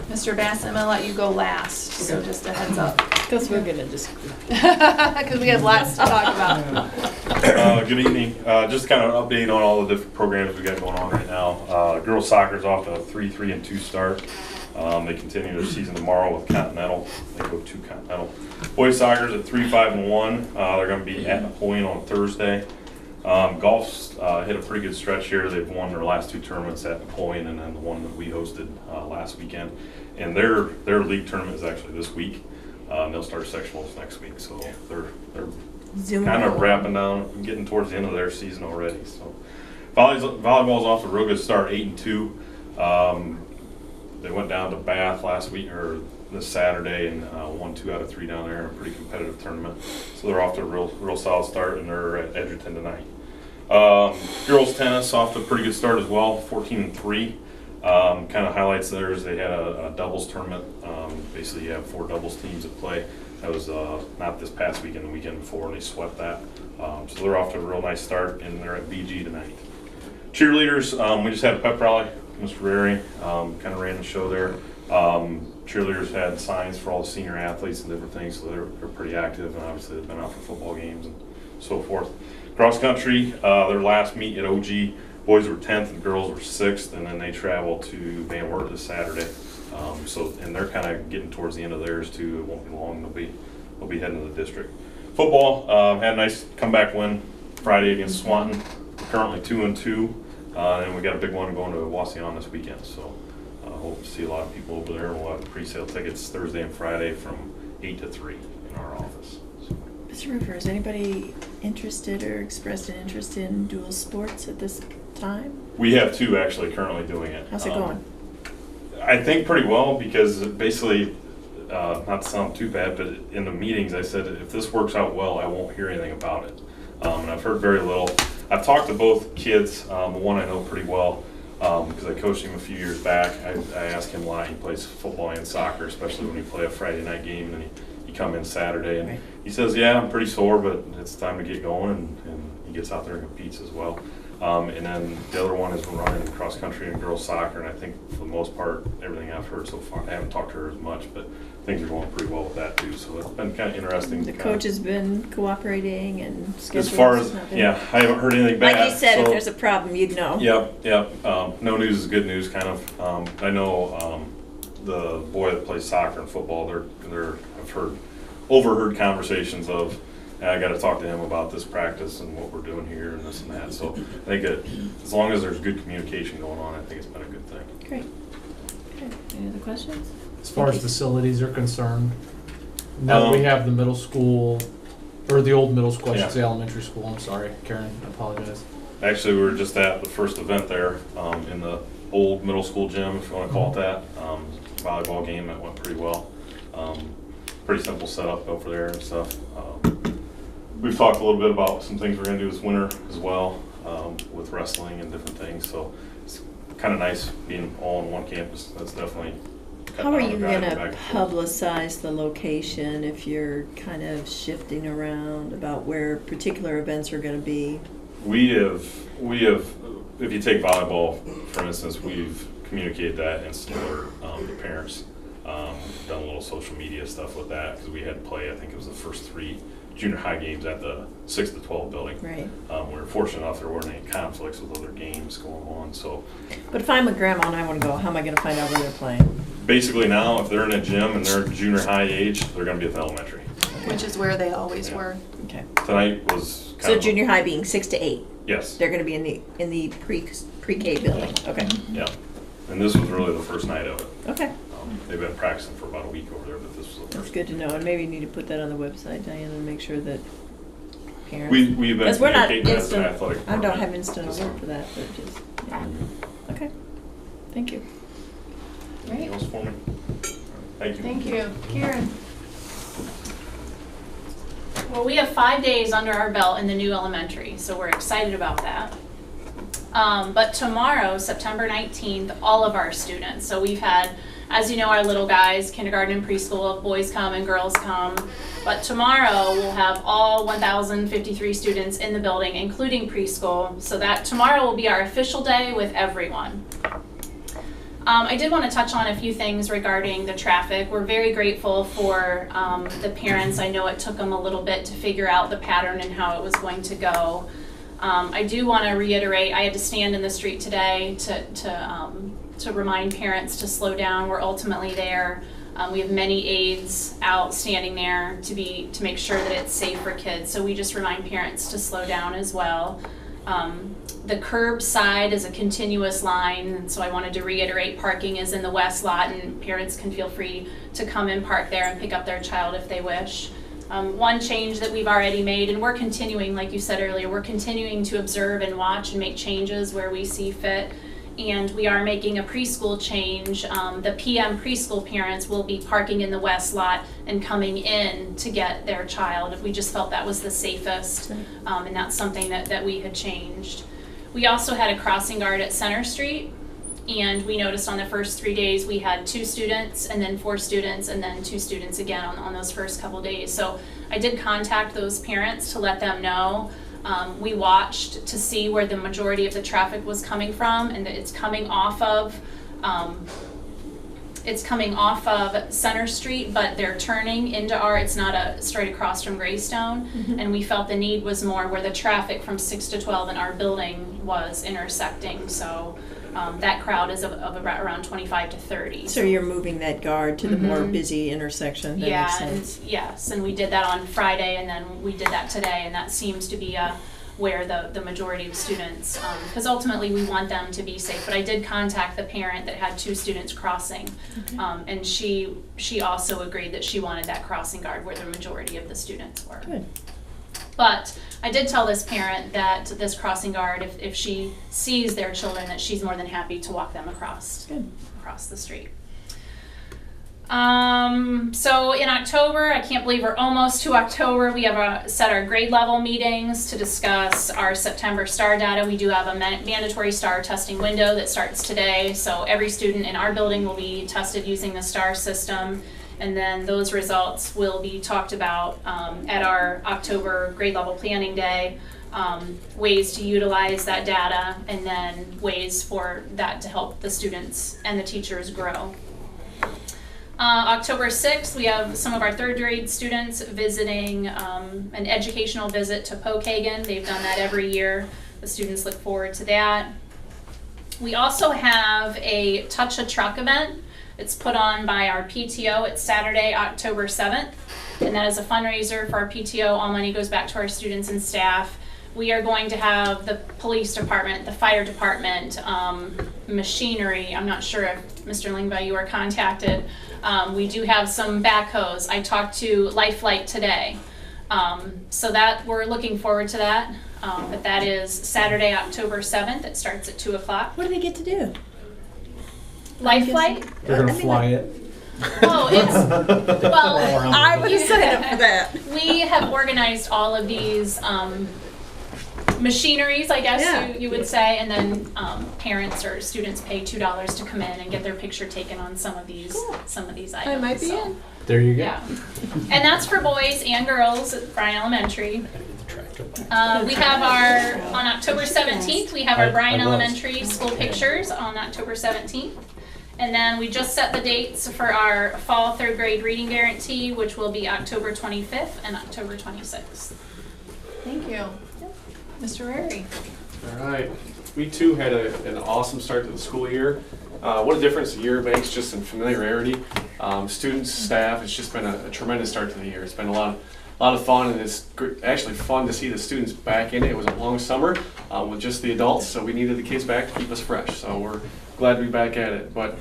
Mr. Bass, I'm gonna let you go last, so just a heads up. Because we're gonna just. Because we have lots to talk about. Good evening. Just kind of an update on all the different programs we got going on right now. Girls soccer's off to a 3-3-2 start. They continue their season tomorrow with Continental. They go to Continental. Boys soccer's at 3-5-1. They're going to be at Napoleon on Thursday. Golf's hit a pretty good stretch here. They've won their last 2 tournaments at Napoleon, and then the one that we hosted last weekend. And their league tournament is actually this week. They'll start sectionals next week, so they're kind of wrapping down, getting towards the end of their season already. So volleyball's off to a real good start, 8-2. They went down to Bath last week or this Saturday and won 2 out of 3 down there in a pretty competitive tournament. So they're off to a real solid start, and they're at Edgerton tonight. Girls tennis off to a pretty good start as well, 14-3. Kind of highlights there is they had a doubles tournament. Basically, you have 4 doubles teams at play. That was not this past weekend, the weekend before, and they swept that. So they're off to a real nice start, and they're at BG tonight. Cheerleaders, we just had a pep rally. Mr. Rary kind of ran the show there. Cheerleaders had signs for all the senior athletes and different things, so they're pretty active, and obviously they've been out for football games and so forth. Cross country, their last meet at OG, boys were 10th and girls were 6th, and then they travel to Van Wert this Saturday. And they're kind of getting towards the end of theirs too. It won't be long. They'll be heading to the district. Football had a nice comeback win Friday against Swanton. Currently 2-2, and we got a big one going to Wauseon this weekend. So hope to see a lot of people over there. We'll have pre-sale tickets Thursday and Friday from 8 to 3 in our office. So. Mr. Roofer, is anybody interested or expressed an interest in dual sports at this time? We have 2 actually currently doing it. How's it going? I think pretty well, because basically, not to sound too bad, but in the meetings I said if this works out well, I won't hear anything about it. And I've heard very little. I've talked to both kids. The one I know pretty well because I coached him a few years back. I asked him why he plays football and soccer, especially when you play a Friday night game, and he come in Saturday, and he says, yeah, I'm pretty sore, but it's time to get going, and he gets out there and competes as well. And then the other one has been running cross country and girls soccer, and I think for the most part, everything I've heard so far, I haven't talked to her as much, but things are going pretty well with that too, so it's been kind of interesting. The coach has been cooperating and scheduling. As far as, yeah, I haven't heard anything bad. Like you said, if so- there's a problem, you'd know. Yep. No news is good news, kind of. I know the boy that plays soccer and football. I've overheard conversations of, I got to talk to him about this practice and what we're doing here and this and that. So I think that as long as there's good communication going on, I think it's been a good thing. Great. Okay. Any other questions? As far as facilities are concerned, now that we have the middle school, or the old middle school, I should say elementary school, I'm sorry, Karen, I apologize. Actually, we were just at the first event there in the old middle school gym, if you want to call it that. Volleyball game that went pretty well. Pretty simple setup over there and stuff. We've talked a little bit about some things we're going to do this winter as well with wrestling and different things. So it's kind of nice being all on one campus. That's definitely. How are you going to publicize the location if you're kind of shifting around about where particular events are going to be? We have, if you take volleyball, for instance, we've communicated that and still the parents, done a little social media stuff with that because we had play, I think it was the first 3 junior high games at the 6 to 12 building. Right. We were fortunate enough there weren't any conflicts with other games going on. So But if I'm a grandma and I want to go, how am I going to find out where they're playing? basically now, if they're in a gym and they're junior high age, they're going to be at the elementary. Which is where they always were. Okay. Tonight was kind So of junior high being 6 to 8, yes, they're going to be in the pre-K building. Okay. yeah, and this was really the first night of it. Okay. They've been practicing for about a week over there, but this was the That's first. good to know, and maybe you need to put that on the website, Diane, and make sure that parents. We've been Because we're not communicating that as an instant, athletic I don't department. have instant alert for that, but just, yeah. Okay, thank you. Anything else for me? Thank you. Thank you. Karen? Well, we have 5 days under our belt in the new elementary, so we're excited about that. But tomorrow, September 19th, all of our students, so we've had, as you know, our little guys, kindergarten and preschool, boys come and girls come. But tomorrow, we'll have all 1,053 students in the building, including preschool, so that tomorrow will be our official day with everyone. I did want to touch on a few things regarding the traffic. We're very grateful for the parents. I know it took them a little bit to figure out the pattern and how it was going to go. I do want to reiterate, I had to stand in the street today to remind parents to slow down. We're ultimately there. We have many aides out standing there to make sure that it's safe for kids. So we just remind parents to slow down as well. The curb side is a continuous line, and so I wanted to reiterate parking is in the west lot, and parents can feel free to come and park there and pick up their child if they wish. One change that we've already made, and we're continuing, like you said earlier, we're continuing to observe and watch and make changes where we see fit. And we are making a preschool change. The PM preschool parents will be parking in the west lot and coming in to get their child. We just felt that was the safest, and that's something that we had changed. We also had a crossing guard at Center Street, and we noticed on the first 3 days we had 2 students and then 4 students and then 2 students again on those first couple days. So I did contact those parents to let them know. We watched to see where the majority of the traffic was coming from, and that it's coming off of Center Street, but they're turning into it's not a straight across from Greystone, and we felt the need was more where the traffic from 6 to 12 in our building was intersecting, so that crowd is of about around 25 to 30. So you're moving that guard to the more busy intersection, that makes sense. Yes, and we did that on Friday, and then we did that today, and that seems to be where the majority of students, because ultimately we want them to be safe. But I did contact the parent that had 2 students crossing, and she also agreed that she wanted that crossing guard where the majority of the students were. Good. But I did tell this parent that this crossing guard, if she sees their children, that she's more than happy to walk them across the street. So in October, I can't believe we're almost to October, we have set our grade level meetings to discuss our September STAR data. We do have a mandatory STAR testing window that starts today, so every student in our building will be tested using the STAR system, and then those results will be talked about at our October grade level planning day, ways to utilize that data, and then ways for that to help the students and the teachers grow. October 6th, we have some of our third grade students visiting an educational visit to Pokagon. They've done that every year. The students look forward to that. We also have a Touch a Truck event. It's put on by our PTO. It's Saturday, October 7th, and that is a fundraiser for our PTO. All money goes back to our students and staff. We are going to have the police department, the fire department, machinery. I'm not sure if Mr. Lingba, you were contacted. We do have some backhoes. I talked to Life Flight today. So that we're looking forward to that. But that is Saturday, October 7th. It starts at 2 o'clock. What do they get to do? Life Flight? They're gonna fly it. Oh, it's, well, I would have signed up for that. we have organized all of these machineries, I guess Yeah. you would say, and then parents or students pay $2 to come in and get their picture taken on some of these items. I might be so, in. There you go. Yeah, and that's for boys and girls at Bryan Elementary. We have on October 17th, we have our Bryan Elementary school pictures on October 17th. And then we just set the dates for our fall third grade reading guarantee, which will be October 25th and October 26th. Thank you. Mr. Rary. All right. We too had an awesome start to the school year. What a difference a year makes just in familiarity. Students, staff, it's just been a tremendous start to the year. It's been a lot of fun, and it's actually fun to see the students back in it. It was a long summer with just the adults, so we needed the kids back to keep us fresh. So we're glad to be back at it. But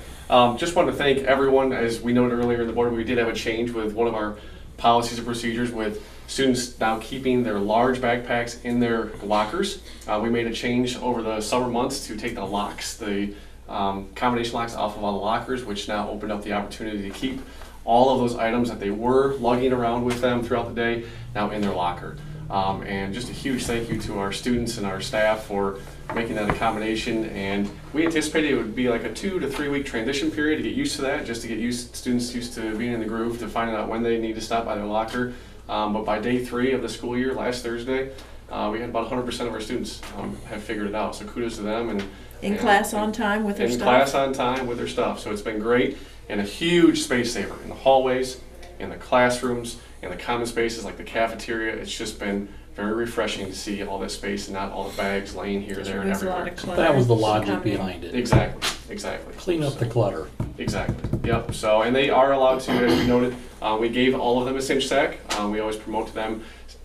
just wanted to thank everyone. As we noted earlier in the board, we did have a change with one of our policies and procedures with students now keeping their large backpacks in their lockers. We made a change over the summer months to take the locks, the combination locks off of all the lockers, which now opened up the opportunity to keep all of those items that they were lugging around with them throughout the day now in their locker. And just a huge thank you to our students and our staff for making that accommodation. And we anticipated it would be like a 2 to 3 week transition period to get used to that, just to get students used to being in the groove, to finding out when they need to stop by their locker. But by day 3 of the school year, last Thursday, we had about 100% of our students have figured it out. So kudos to them. And In class on time with their in stuff? class on time with their stuff. So it's been great, and a huge space saver in the hallways, in the classrooms, in the common spaces like the cafeteria. It's just been very refreshing to see all that space and not all the bags laying here, there, and There's a lot everywhere. of clutter. That was the logic Accommodate. behind it. Exactly. Clean up the clutter. Exactly. Yep. So, and they are allowed to, as we noted, we gave all of them a cinch sack. We always promote to them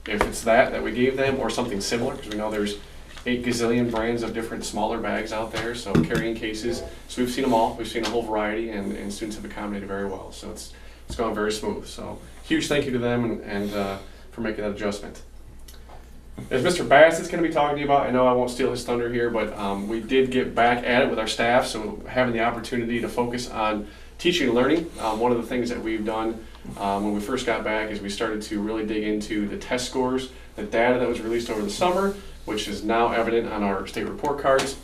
if it's that we gave them or something similar, because we know there's 8 gazillion brands of different smaller bags out there, so carrying cases. So we've seen them all. We've seen a whole variety, and students have accommodated very well. So it's gone very smooth. So huge thank you to them and for making that adjustment. As Mr. Bassett's going to be talking to you about, I know I won't steal his thunder here, but we did get back at it with our staff, so having the opportunity to focus on teaching and learning. One of the things that we've done when we first got back is we started to really dig into the test scores, the data that was released over the summer, which is now evident on our state report cards.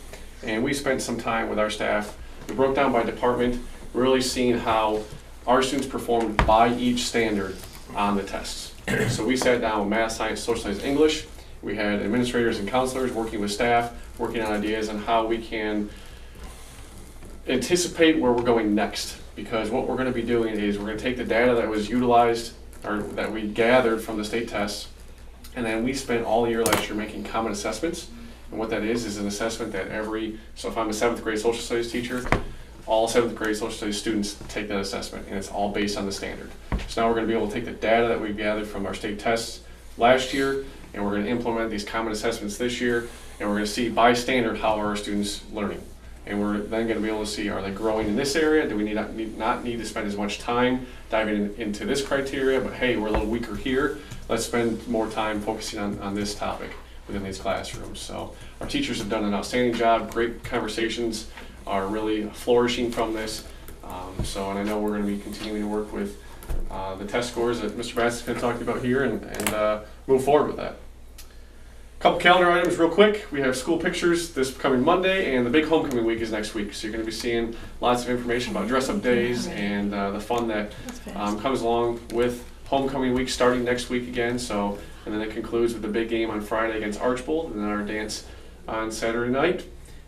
And we spent some time with our staff. We broke down by department, really seeing how our students performed by each standard on the tests. So we sat down with math, science, social studies, English. We had administrators and counselors working with staff, working on ideas on how we can anticipate where we're going next. Because what we're going to be doing is we're going to take the data that was utilized or that we gathered from the state tests, and then we spent all year last year making common assessments. And what that is an assessment that so if I'm a 7th grade social studies teacher, all 7th grade social studies students take that assessment, and it's all based on the standard. So now we're going to be able to take the data that we gathered from our state tests last year, and we're going to implement these common assessments this year, and we're going to see by standard how are our students learning. And we're then going to be able to see, are they growing in this area? Do we not need to spend as much time diving into this criteria? But hey, we're a little weaker here. Let's spend more time focusing on this topic within these classrooms. So our teachers have done an outstanding job. Great conversations are really flourishing from this. And I know we're going to be continuing to work with the test scores that Mr. Bass is going to talk about here and move forward with that. Couple calendar items real quick. We have school pictures this coming Monday, and the big homecoming week is next week. So you're going to be seeing lots of information about dress-up days and the fun that comes along with homecoming week starting next week again. So, and then it concludes with the big game on Friday against Archbold, and then our dance on Saturday night.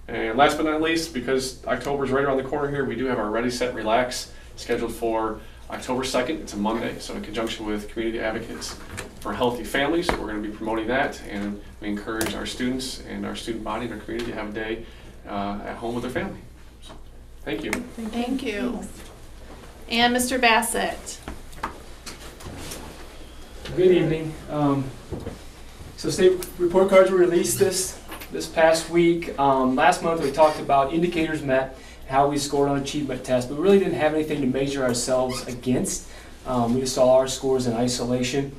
And last but not least, because October's right around the corner here, we do have our Ready, Set, Relax scheduled for October 2nd. It's a Monday, so in conjunction with Community Advocates for Healthy Families, we're going to be promoting that, and we encourage our students and our student body and our community to have a day at home with their family. So, thank you. Thank you. And Mr. Bassett. Good evening. So state report cards were released this past week. Last month we talked about indicators met, how we scored on achievement tests, but we really didn't have anything to measure ourselves against. We just saw our scores in isolation.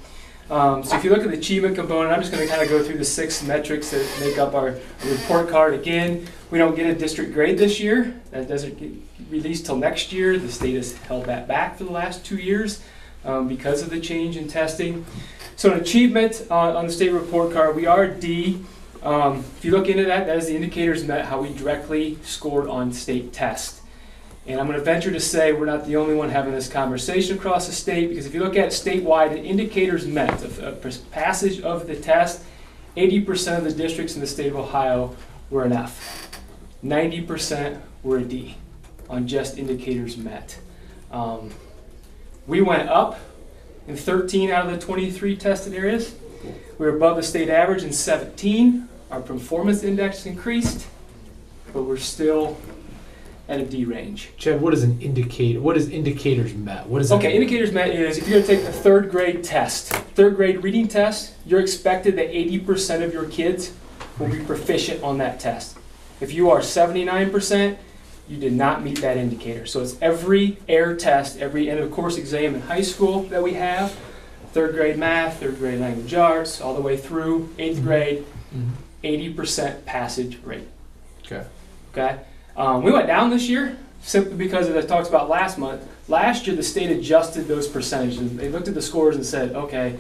So if you look at the achievement component, I'm just going to kind of go through the 6 metrics that make up our report card. Again, we don't get a district grade this year. That doesn't get released till next year. The state has held that back for the last 2 years because of the change in testing. So an achievement on the state report card, we are D. If you look into that, that is the indicators met, how we directly scored on state tests. And I'm going to venture to say we're not the only one having this conversation across the state, because if you look at it statewide, the indicators met, passage of the test, 80% of the districts in the state of Ohio were an F. 90% were a D on just indicators met. We went up in 13 out of the 23 tested areas. We were above the state average in 17. Our performance index increased, but we're still at a D range. Chad, what is an indicator? What is indicators met? What is that? Okay, indicators met is if you're going to take the 3rd grade test, 3rd grade reading test, you're expected that 80% of your kids will be proficient on that test. If you are 79%, you did not meet that indicator. So it's every AIR test, every end of course exam in high school that we have, 3rd grade math, 3rd grade language arts, all the way through 8th grade, 80% passage rate. Okay. Okay. We went down this year simply because, as I talked about last month, last year the state adjusted those percentages. They looked at the scores and said, okay,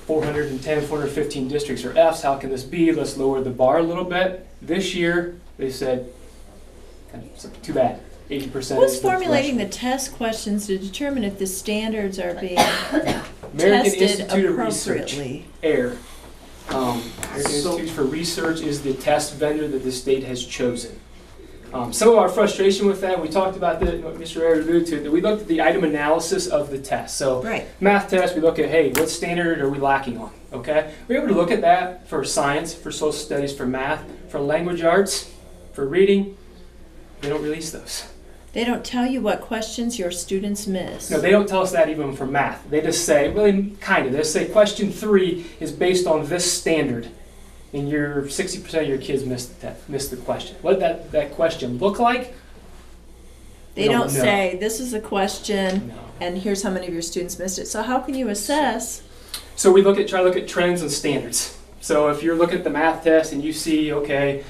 410, 415 districts are Fs, how can this be? Let's lower the bar a little bit. This year they said, too bad, 80%. Who's formulating the test questions to determine if the standards are being American tested Institute of Research, appropriately? AIR. American Institute for Research is the test vendor that the state has chosen. Some of our frustration with that, we talked about that, what Mr. Ayers alluded to, that we looked at the item analysis of the test. So Right. math test, we look at, hey, what standard are we lacking on, okay? We're able to look at that for science, for social studies, for math, for language arts, for reading. They don't release those. They don't tell you what questions your students miss. No, they don't tell us that even for math. They just say, well, kind of, they say question 3 is based on this standard. And 60% of your kids missed the question. What did that question look like? They don't know. say, this is a question, No. and here's how many of your students missed it. So how can you assess? So we try to look at trends and standards. So if you're looking at the math test and you see, okay,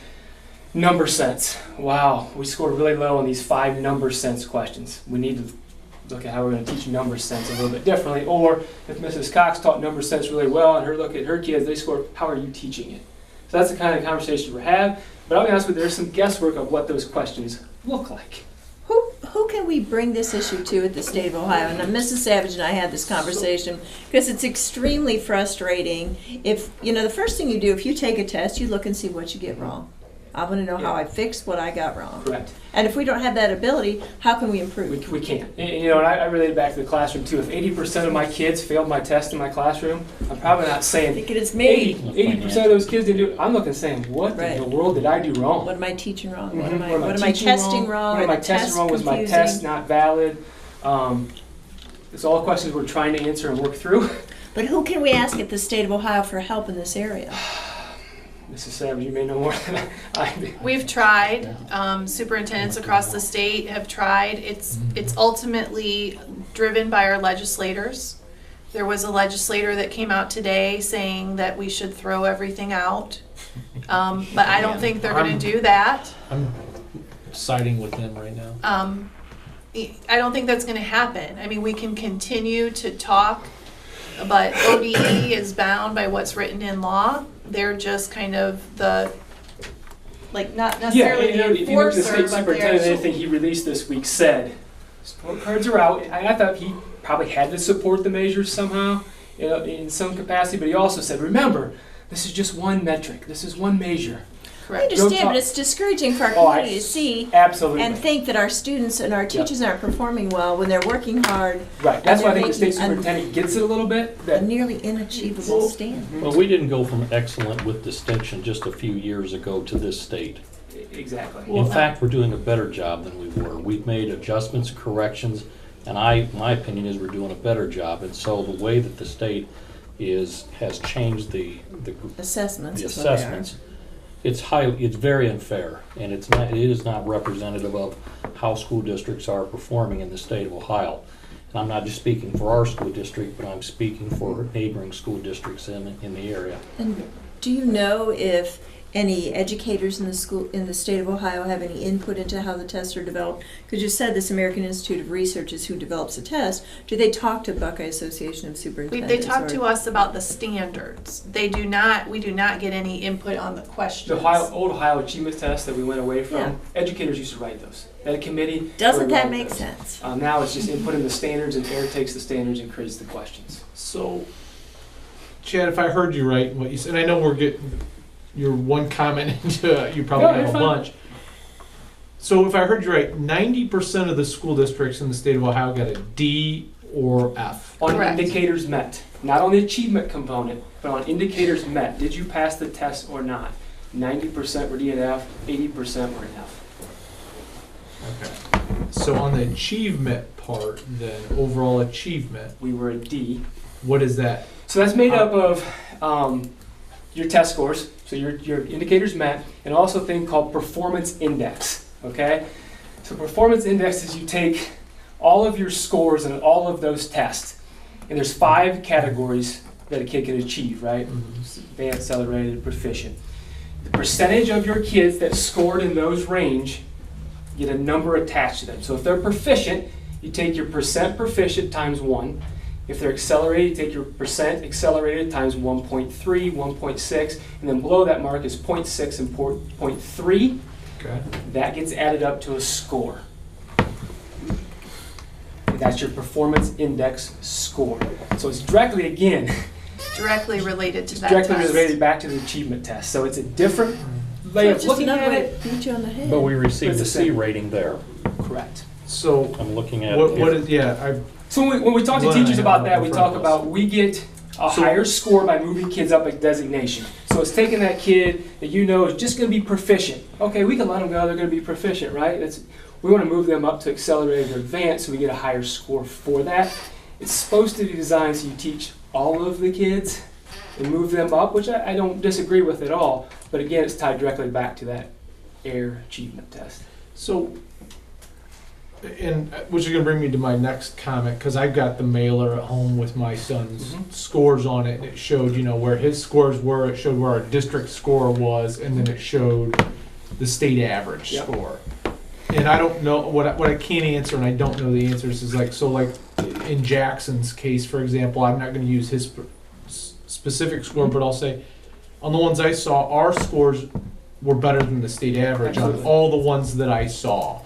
number sense. Wow, we scored really low on these 5 number sense questions. We need to look at how we're going to teach number sense a little bit differently. Or if Mrs. Cox taught number sense really well and look at her kids, they scored, how are you teaching it? So that's the kind of conversation we're having. But I'll be honest with you, there's some guesswork of what those questions look like. Who can we bring this issue to at the state of Ohio? And Mrs. Savage and I had this conversation because it's extremely frustrating. If, the first thing you do, if you take a test, you look and see what you get wrong. I want to know how I fixed what I got wrong. Correct. And if we don't have that ability, how can we improve? We can't. And I related back to the classroom too. If 80% of my kids failed my test in my classroom, I'm probably not saying Thinking it's me. 80% of those kids didn't do it. I'm looking saying, what in the world did I do wrong? What am I teaching wrong? Mhm. What am What I testing wrong? What am Are I the testing tests wrong? Was my confusing? test not valid? It's all questions we're trying to answer and work through. But who can we ask at the state of Ohio for help in this area? Mrs. Savage, you may know more than I do. We've tried. Superintendents across the state have tried. It's ultimately driven by our legislators. There was a legislator that came out today saying that we should throw everything out. But I don't think they're going to do that. I'm siding with them right now. I don't think that's going to happen. I mean, we can continue to talk, but ODE is bound by what's written in law. They're just kind of not necessarily the if you look at the enforcer, state but superintendent, they're... anything he released this week said, scorecards are out. I thought he probably had to support the measures somehow, in some capacity, but he also said, remember, this is just one metric. This is one measure. I Correct. understand, but it's discouraging for our Oh, community to see Absolutely. and think that our students and our teachers aren't performing well when they're working hard Right, that's why I they're think the state making a- superintendent gets it a little bit, a that, nearly inachievable standard. Well, we didn't go from excellent with distinction just a few years ago to this state. exactly. In fact, we're doing a better job than we were. We've made adjustments, corrections, and my opinion is we're doing a better job. And so the way that the state has changed the Assessments the is what they are. assessments, it's very unfair, and it is not representative of how school districts are performing in the state of Ohio. And I'm not just speaking for our school district, but I'm speaking for neighboring school districts in the area. And do you know if any educators in the state of Ohio have any input into how the tests are developed? Because you said this American Institute of Research is who develops the test. Do they talk to Buckeye Association of Superintendents? They talk or- to us about the standards. We do not get any input on the questions. The old Ohio achievement test that we went away from, Yeah. educators used to write those. They had a committee. Doesn't where that we wrote make those. sense? Now it's just input in the standards, and Air takes the standards and creates the questions. So, Chad, if I heard you right, what you said, I know we're getting your one comment into, you probably No, have you're a fine. bunch. So if I heard you right, 90% of the school districts in the state of Ohio got a D or F. On Correct. indicators met, not on the achievement component, but on indicators met. Did you pass the test or not? 90% were D and F, 80% were an F. Okay. So on the achievement part, then overall achievement, We were a D. what is that? So that's made up of your test scores, so your indicators met, and also a thing called performance index, okay? So performance index is you take all of your scores and all of those tests, and there's 5 categories that a kid can achieve, right? Advanced, accelerated, proficient. The percentage of your kids that scored in those range get a number attached to them. So if they're proficient, you take your percent proficient times 1. If they're accelerated, you take your percent accelerated times 1.3, 1.6, and then below that mark is 0.6 and 0.3. Okay. That gets added up to a score. And that's your performance index score. So it's directly, again, Directly related to that directly test. related back to the achievement test. So it's a different way of Just looking another at way it. to beat you on the head. But we received It's the the C same. rating there. Correct. So I'm looking at what is, yeah, So when we talk to Glenn, teachers I about have that, a we friend talk else. about we get a So- higher score by moving kids up a designation. So it's taking that kid that you know is just going to be proficient. Okay, we can let them go, they're going to be proficient, right? We want to move them up to accelerated or advanced so we get a higher score for that. It's supposed to be designed so you teach all of the kids and move them up, which I don't disagree with at all. But again, it's tied directly back to that AIR achievement test. so, and which is going to bring me to my next comment, because I've got the mailer at home with my son's Mhm. scores on it, and it showed, where his scores were, it showed where our district score was, and then it showed the state average Yep. score. And I don't know, what I can't answer, and I don't know the answers, is in Jackson's case, for example, I'm not going to use his specific score, but I'll say, on the ones I saw, our scores were better than the state average on Absolutely. all the ones that I saw.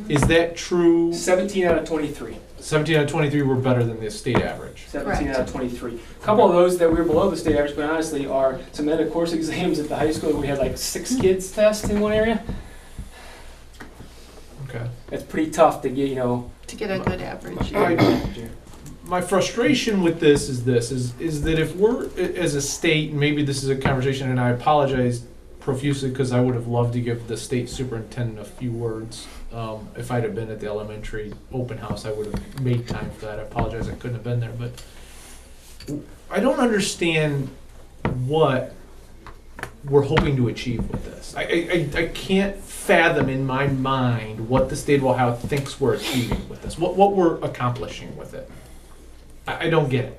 Is that true? 17 out of 23. 17 out of 23 were better than the state average. 17 Correct. out of 23. A couple of those that we were below the state average, but honestly, are some end of course exams at the high school. We had like 6 kids test in one area. Okay. That's pretty tough to get, To get a good average. My frustration with this is that if we're, as a state, and maybe this is a conversation, and I apologize profusely because I would have loved to give the state superintendent a few words. If I'd have been at the elementary open house, I would have made time for that. I apologize, I couldn't have been there, but I don't understand what we're hoping to achieve with this. I can't fathom in my mind what the state of Ohio thinks we're achieving with this, what we're accomplishing with it. I don't get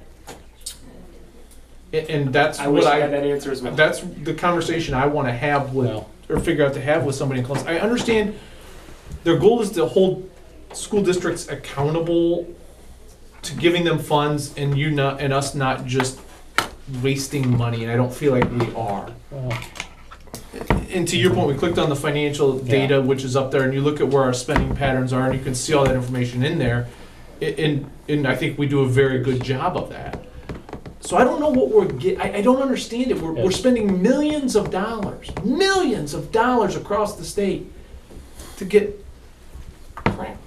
it. And that's I wish what I had that answer as well. that's the conversation I want to have with, Well, or figure out to have with somebody in class. I understand their goal is to hold school districts accountable to giving them funds, and us not just wasting money, and I don't feel like we are. And to your point, we clicked on the financial data, which is up there, and you look at where our spending patterns are, and you can see all that information in there. And I think we do a very good job of that. So I don't know what we're getting. I don't understand it. We're spending millions of dollars across the state to get crap,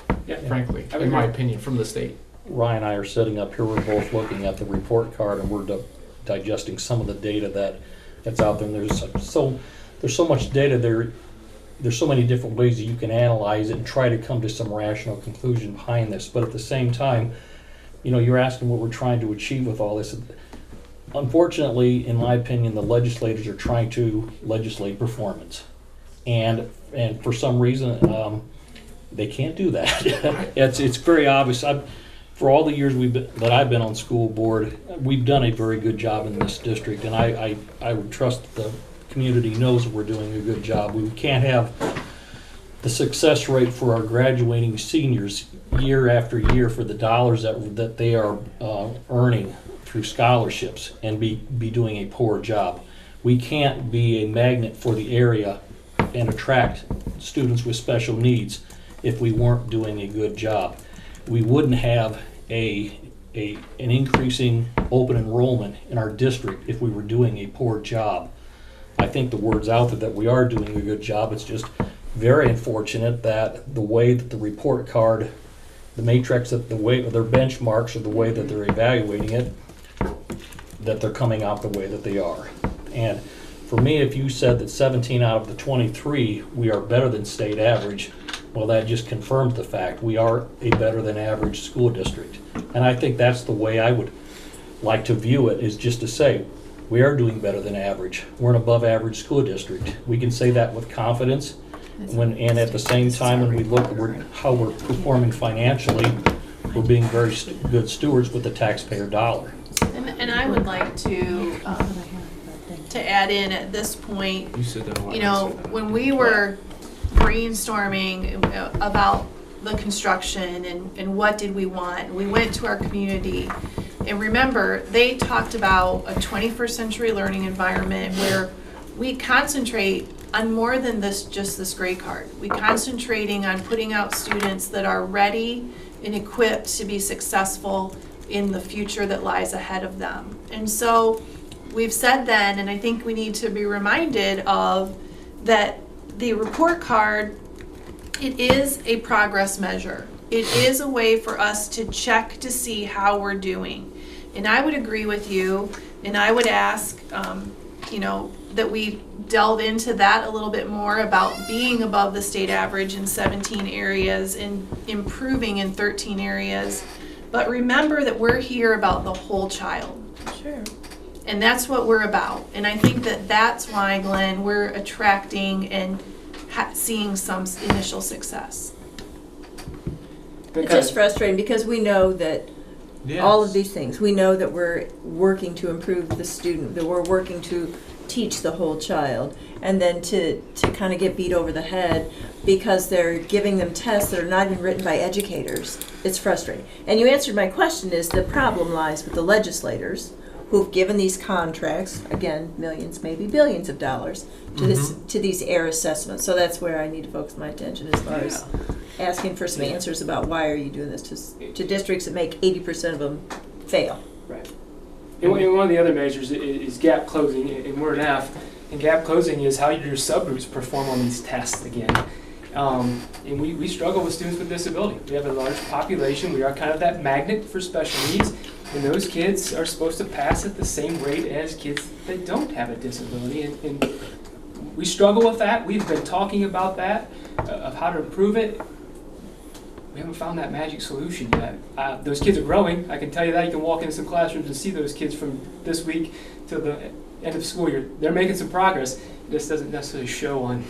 frankly, in my opinion, from the state. Ryan and I are sitting up here, we're both looking at the report card and we're digesting some of the data that's out there. And there's so much data there. There's so many different ways that you can analyze it and try to come to some rational conclusion behind this. But at the same time, you're asking what we're trying to achieve with all this. Unfortunately, in my opinion, the legislators are trying to legislate performance. And for some reason, they can't do that. It's very obvious. For all the years that I've been on school board, we've done a very good job in this district, and I would trust that the community knows that we're doing a good job. We can't have the success rate for our graduating seniors year after year for the dollars that they are earning through scholarships and be doing a poor job. We can't be a magnet for the area and attract students with special needs if we weren't doing a good job. We wouldn't have an increasing open enrollment in our district if we were doing a poor job. I think the word's out there that we are doing a good job. It's just very unfortunate that the way that the report card, the matrix, that the way their benchmarks or the way that they're evaluating it, that they're coming out the way that they are. And for me, if you said that 17 out of the 23, we are better than state average, well, that just confirms the fact we are a better than average school district. And I think that's the way I would like to view it, is just to say, we are doing better than average. We're an above average school district. We can say that with confidence. And at the same time, when we look at how we're performing financially, we're being very good stewards with the taxpayer dollar. And I would like to add in at this point, when we were brainstorming about the construction and what did we want, we went to our community, and remember, they talked about a 21st century learning environment where we concentrate on more than just this grade card. We concentrating on putting out students that are ready and equipped to be successful in the future that lies ahead of them. And so we've said then, and I think we need to be reminded of that the report card, it is a progress measure. It is a way for us to check to see how we're doing. And I would agree with you, and I would ask, that we delve into that a little bit more about being above the state average in 17 areas and improving in 13 areas. But remember that we're here about the whole child. Sure. And that's what we're about. And I think that's why, Glenn, we're attracting and seeing some initial success. It's just frustrating because we know that all of these things, we know that we're working to improve the student, that we're working to teach the whole child, and then to kind of get beat over the head because they're giving them tests that are not even written by educators. It's frustrating. And you answered my question, is the problem lies with the legislators who've given these contracts, again, millions, maybe billions of dollars, to these error assessments. So that's where I need to focus my attention as far as asking for some answers about why are you doing this to districts that make 80% of them fail. Right. And one of the other measures is gap closing, and we're an F. And gap closing is how your subgroups perform on these tests again. And we struggle with students with disability. We have a large population. We are kind of that magnet for special needs. And those kids are supposed to pass at the same rate as kids that don't have a disability. And we struggle with that. We've been talking about that, of how to improve it. We haven't found that magic solution yet. Those kids are growing. I can tell you that. You can walk into some classrooms and see those kids from this week to the end of school year. They're making some progress. This doesn't necessarily show on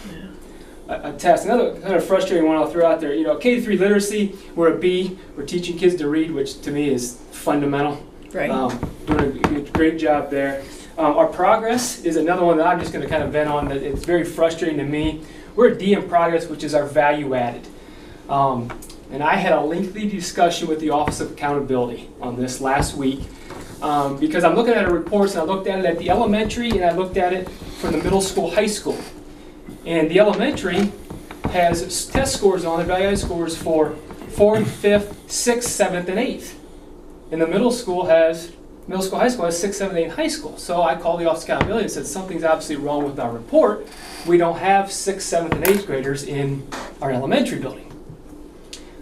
a test. Another kind of frustrating one I'll throw out there, K-3 literacy, we're a B. We're teaching kids to read, which to me is fundamental. Right. Doing a great job there. Our progress is another one that I'm just going to kind of vent on. That it's very frustrating to me. We're a D in progress, which is our value added. And I had a lengthy discussion with the Office of Accountability on this last week because I'm looking at our reports, and I looked at it at the elementary and I looked at it for the middle school, high school. And the elementary has test scores on it, value-added scores for 4th, 5th, 6th, 7th, and 8th. And the middle school has middle school, high school has 6, 7, 8 high school. So I called the Office of Accountability and said something's obviously wrong with our report. We don't have 6th, 7th, and 8th graders in our elementary building.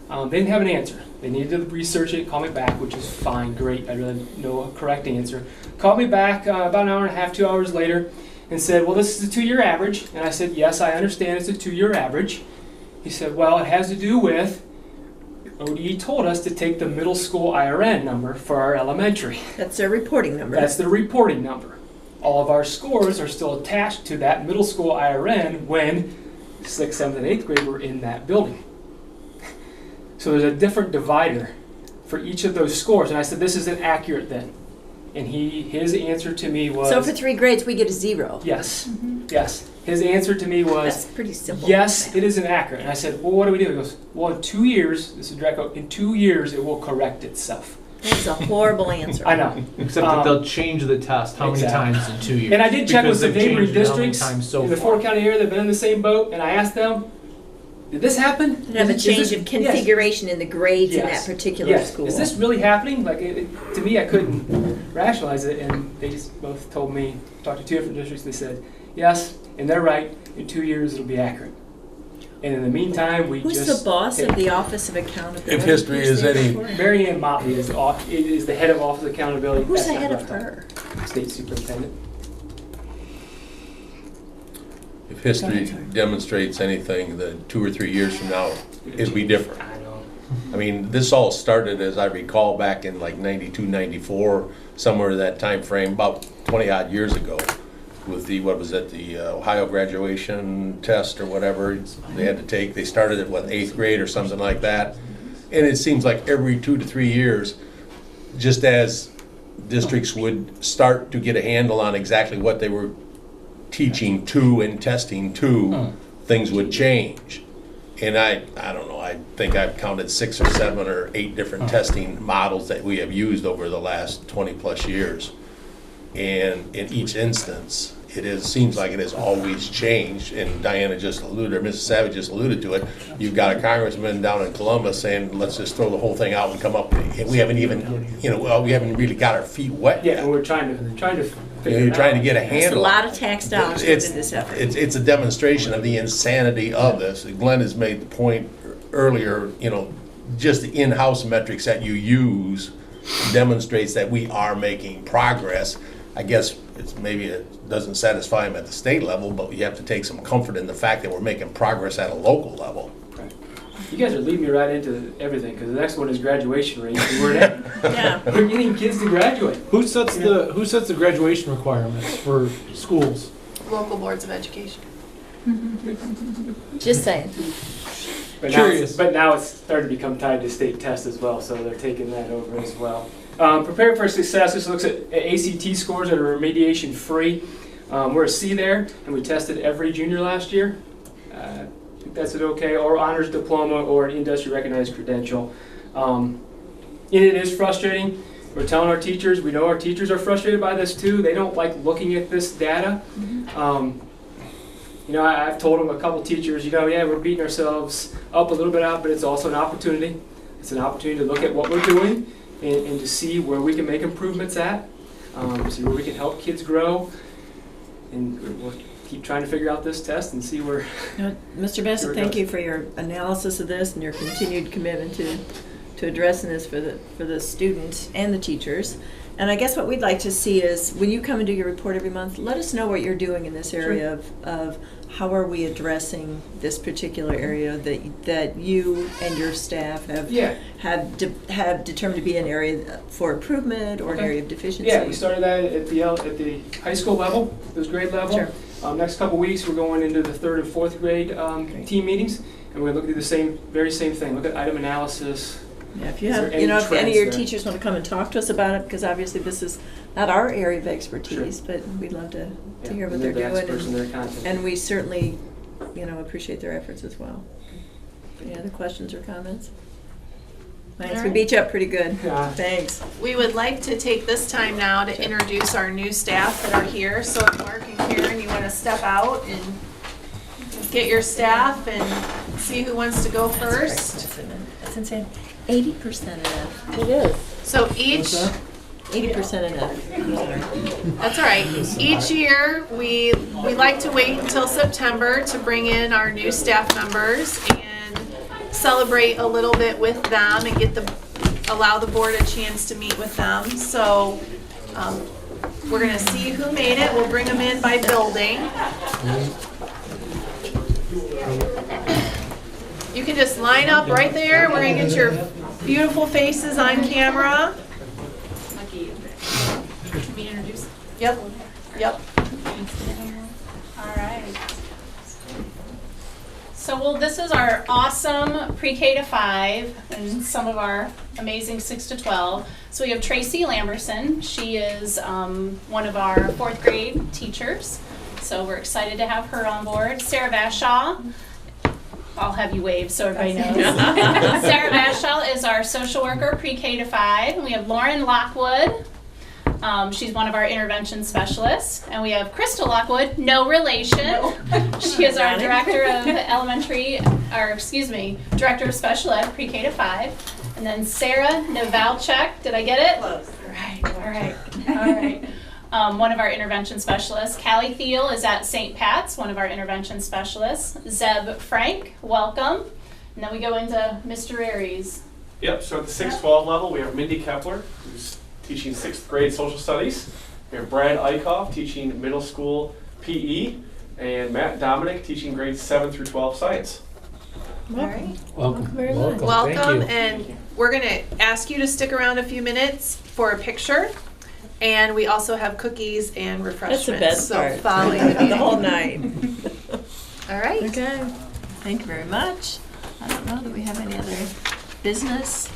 They didn't have an answer. They needed to research it, call me back, which is fine, great. I really know a correct answer. Called me back about an hour and a half, 2 hours later, and said, well, this is a 2-year average. And I said, yes, I understand it's a 2-year average. He said, well, it has to do with, ODE told us to take the middle school IRN number for our elementary. That's their reporting number. That's the reporting number. All of our scores are still attached to that middle school IRN when 6th, 7th, and 8th grade were in that building. So there's a different divider for each of those scores. And I said, this isn't accurate then. And his answer to me was... So for 3 grades, we get a 0. Yes, yes. His answer to me was... That's pretty simple. Yes, it is inaccurate. And I said, well, what do we do? He goes, well, in 2 years, this is direct quote, in 2 years, it will correct itself. That's a horrible answer. I know. Except that they'll change the test how many Exactly. times in 2 years. And I did check with Because some they've neighboring changed it how many districts times so in the far. 4 county area that have been in the same boat, and I asked them, did this happen? They have a Is change this- of configuration in the grades in that Yes. particular Yes. school. Is this really happening? Like, to me, I couldn't rationalize it, and they just both told me, talked to 2 different districts, they said, yes, and they're right, in 2 years it'll be accurate. And in the meantime, we Who's just... the boss take- of the Office of Accountability? If history Who's is there any- for it? Mary Ann Motley is the head of Office of Accountability. Who's That's the not head of what I her? thought. State Superintendent. If history demonstrates anything, that 2 or 3 years from now, it'll be different. I know. I mean, this all started, as I recall, back in like 92, 94, somewhere in that time frame, about 20 odd years ago, with the, what was it, the Ohio graduation test or whatever they had to take. They started at, what, 8th grade or something like that. And it seems like every 2 to 3 years, just as districts would start to get a handle on exactly what they were teaching to and testing to, things would change. And I don't know, I think I've counted 6 or 7 or 8 different testing models that we have used over the last 20 plus years. And in each instance, seems like it has always changed, and Diana just alluded, or Mrs. Savage just alluded to it. You've got a congressman down in Columbus saying, let's just throw the whole thing out and come up, and we haven't even, we haven't really got our feet wet Yeah, yet. and we're trying to figure You're it trying to out. get a There's a handle. lot of tax dollars going It's, into this effort. it's a demonstration of the insanity of this. Glenn has made the point earlier, just the in-house metrics that you use demonstrates that we are making progress. I guess maybe it doesn't satisfy him at the state level, but you have to take some comfort in the fact that we're making progress at a local level. Right. You guys are leading me right into everything, because the next one is graduation rate. Yeah. We're getting kids to graduate. Who sets the graduation requirements for schools? Local boards of education. Just saying. Curious. But now it's starting to become tied to state tests as well, so they're taking that over as well. Prepare for success. This looks at ACT scores that are remediation free. We're a C there, and we tested every junior last year. I think that's it okay, or honors diploma or an industry recognized credential. And it is frustrating. We're telling our teachers, we know our teachers are frustrated by this too. They don't like looking at this data. I've told them, a couple teachers, we're beating ourselves up a little bit out, but it's also an opportunity. It's an opportunity to look at what we're doing and to see where we can make improvements at, see where we can help kids grow, and we'll keep trying to figure out this test and see where. Mr. Bassett, thank you for your analysis of this and your continued commitment to addressing this for the students and the teachers. And I guess what we'd like to see is, when you come and do your report every month, let us know what you're doing in this area of how are we addressing this particular area that you and your staff have determined to be an area for improvement or an area of deficiency. Yeah, we started that at the high school level, this grade level. Sure. Next couple weeks, we're going into the 3rd and 4th grade team meetings, and we're going to look at the very same thing. Look at item analysis. Yeah, if you Is have, there any if any of your trends there? teachers want to come and talk to us about it, because obviously this is not our area of expertise, but we'd love to hear what they're doing. And we certainly, appreciate their efforts as well. Any other questions or comments? Lance, we beat you up pretty good. Yeah. Thanks. We would like to take this time now to introduce our new staff that are here. So if Mark and Karen, you want to step out and get your staff and see who wants to go first. That's insane. 80% of that. So each 80% enough. That's all right. Each year, we like to wait until September to bring in our new staff members and celebrate a little bit with them and allow the board a chance to meet with them. So we're gonna see who made it. We'll bring them in by building. You can just line up right there. We're gonna get your beautiful faces on camera. Can we introduce? Yep. All right. So, well, this is our awesome pre-K to 5 and some of our amazing 6 to 12. So we have Tracy Lamberson. She is one of our 4th grade teachers. So we're excited to have her on board. Sarah Vashall. I'll have you wave so everybody knows. Sarah Vashall is our social worker pre-K to 5. And we have Lauren Lockwood. She's one of our intervention specialists. And we have Crystal Lockwood, no relation. She is our director of director of special ed pre-K to 5. And then Sarah Novalchuk, did I get it? Close. All right. One of our intervention specialists. Callie Thiel is at St. Pat's, one of our intervention specialists. Zeb Frank, welcome. And then we go into Mr. Aries. Yep, so at the 6-12 level, we have Mindy Kepler, who's teaching 6th grade social studies. We have Brad Eichhoff teaching middle school PE, and Matt Dominic teaching grades 7 through 12 science. All right. Welcome. Very much. Welcome, and we're gonna ask you to stick around a few minutes for a picture. And we also have cookies and refreshments. That's the best part. So following the meeting. The whole night. All right. Okay. Thank you very much. I don't know that we have any other business.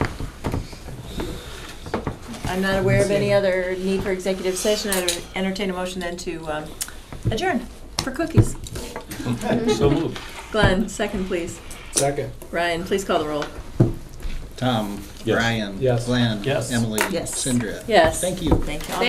I'm not aware of any other need for executive session. I would entertain a motion then to adjourn for cookies. So moved. Glenn, second please. Second. Ryan, please call the roll. Tom, Yes. Bryan, Yes. Glenn, Yes. Emily, Yes. Cindra. Yes. Thank you. Thank you all.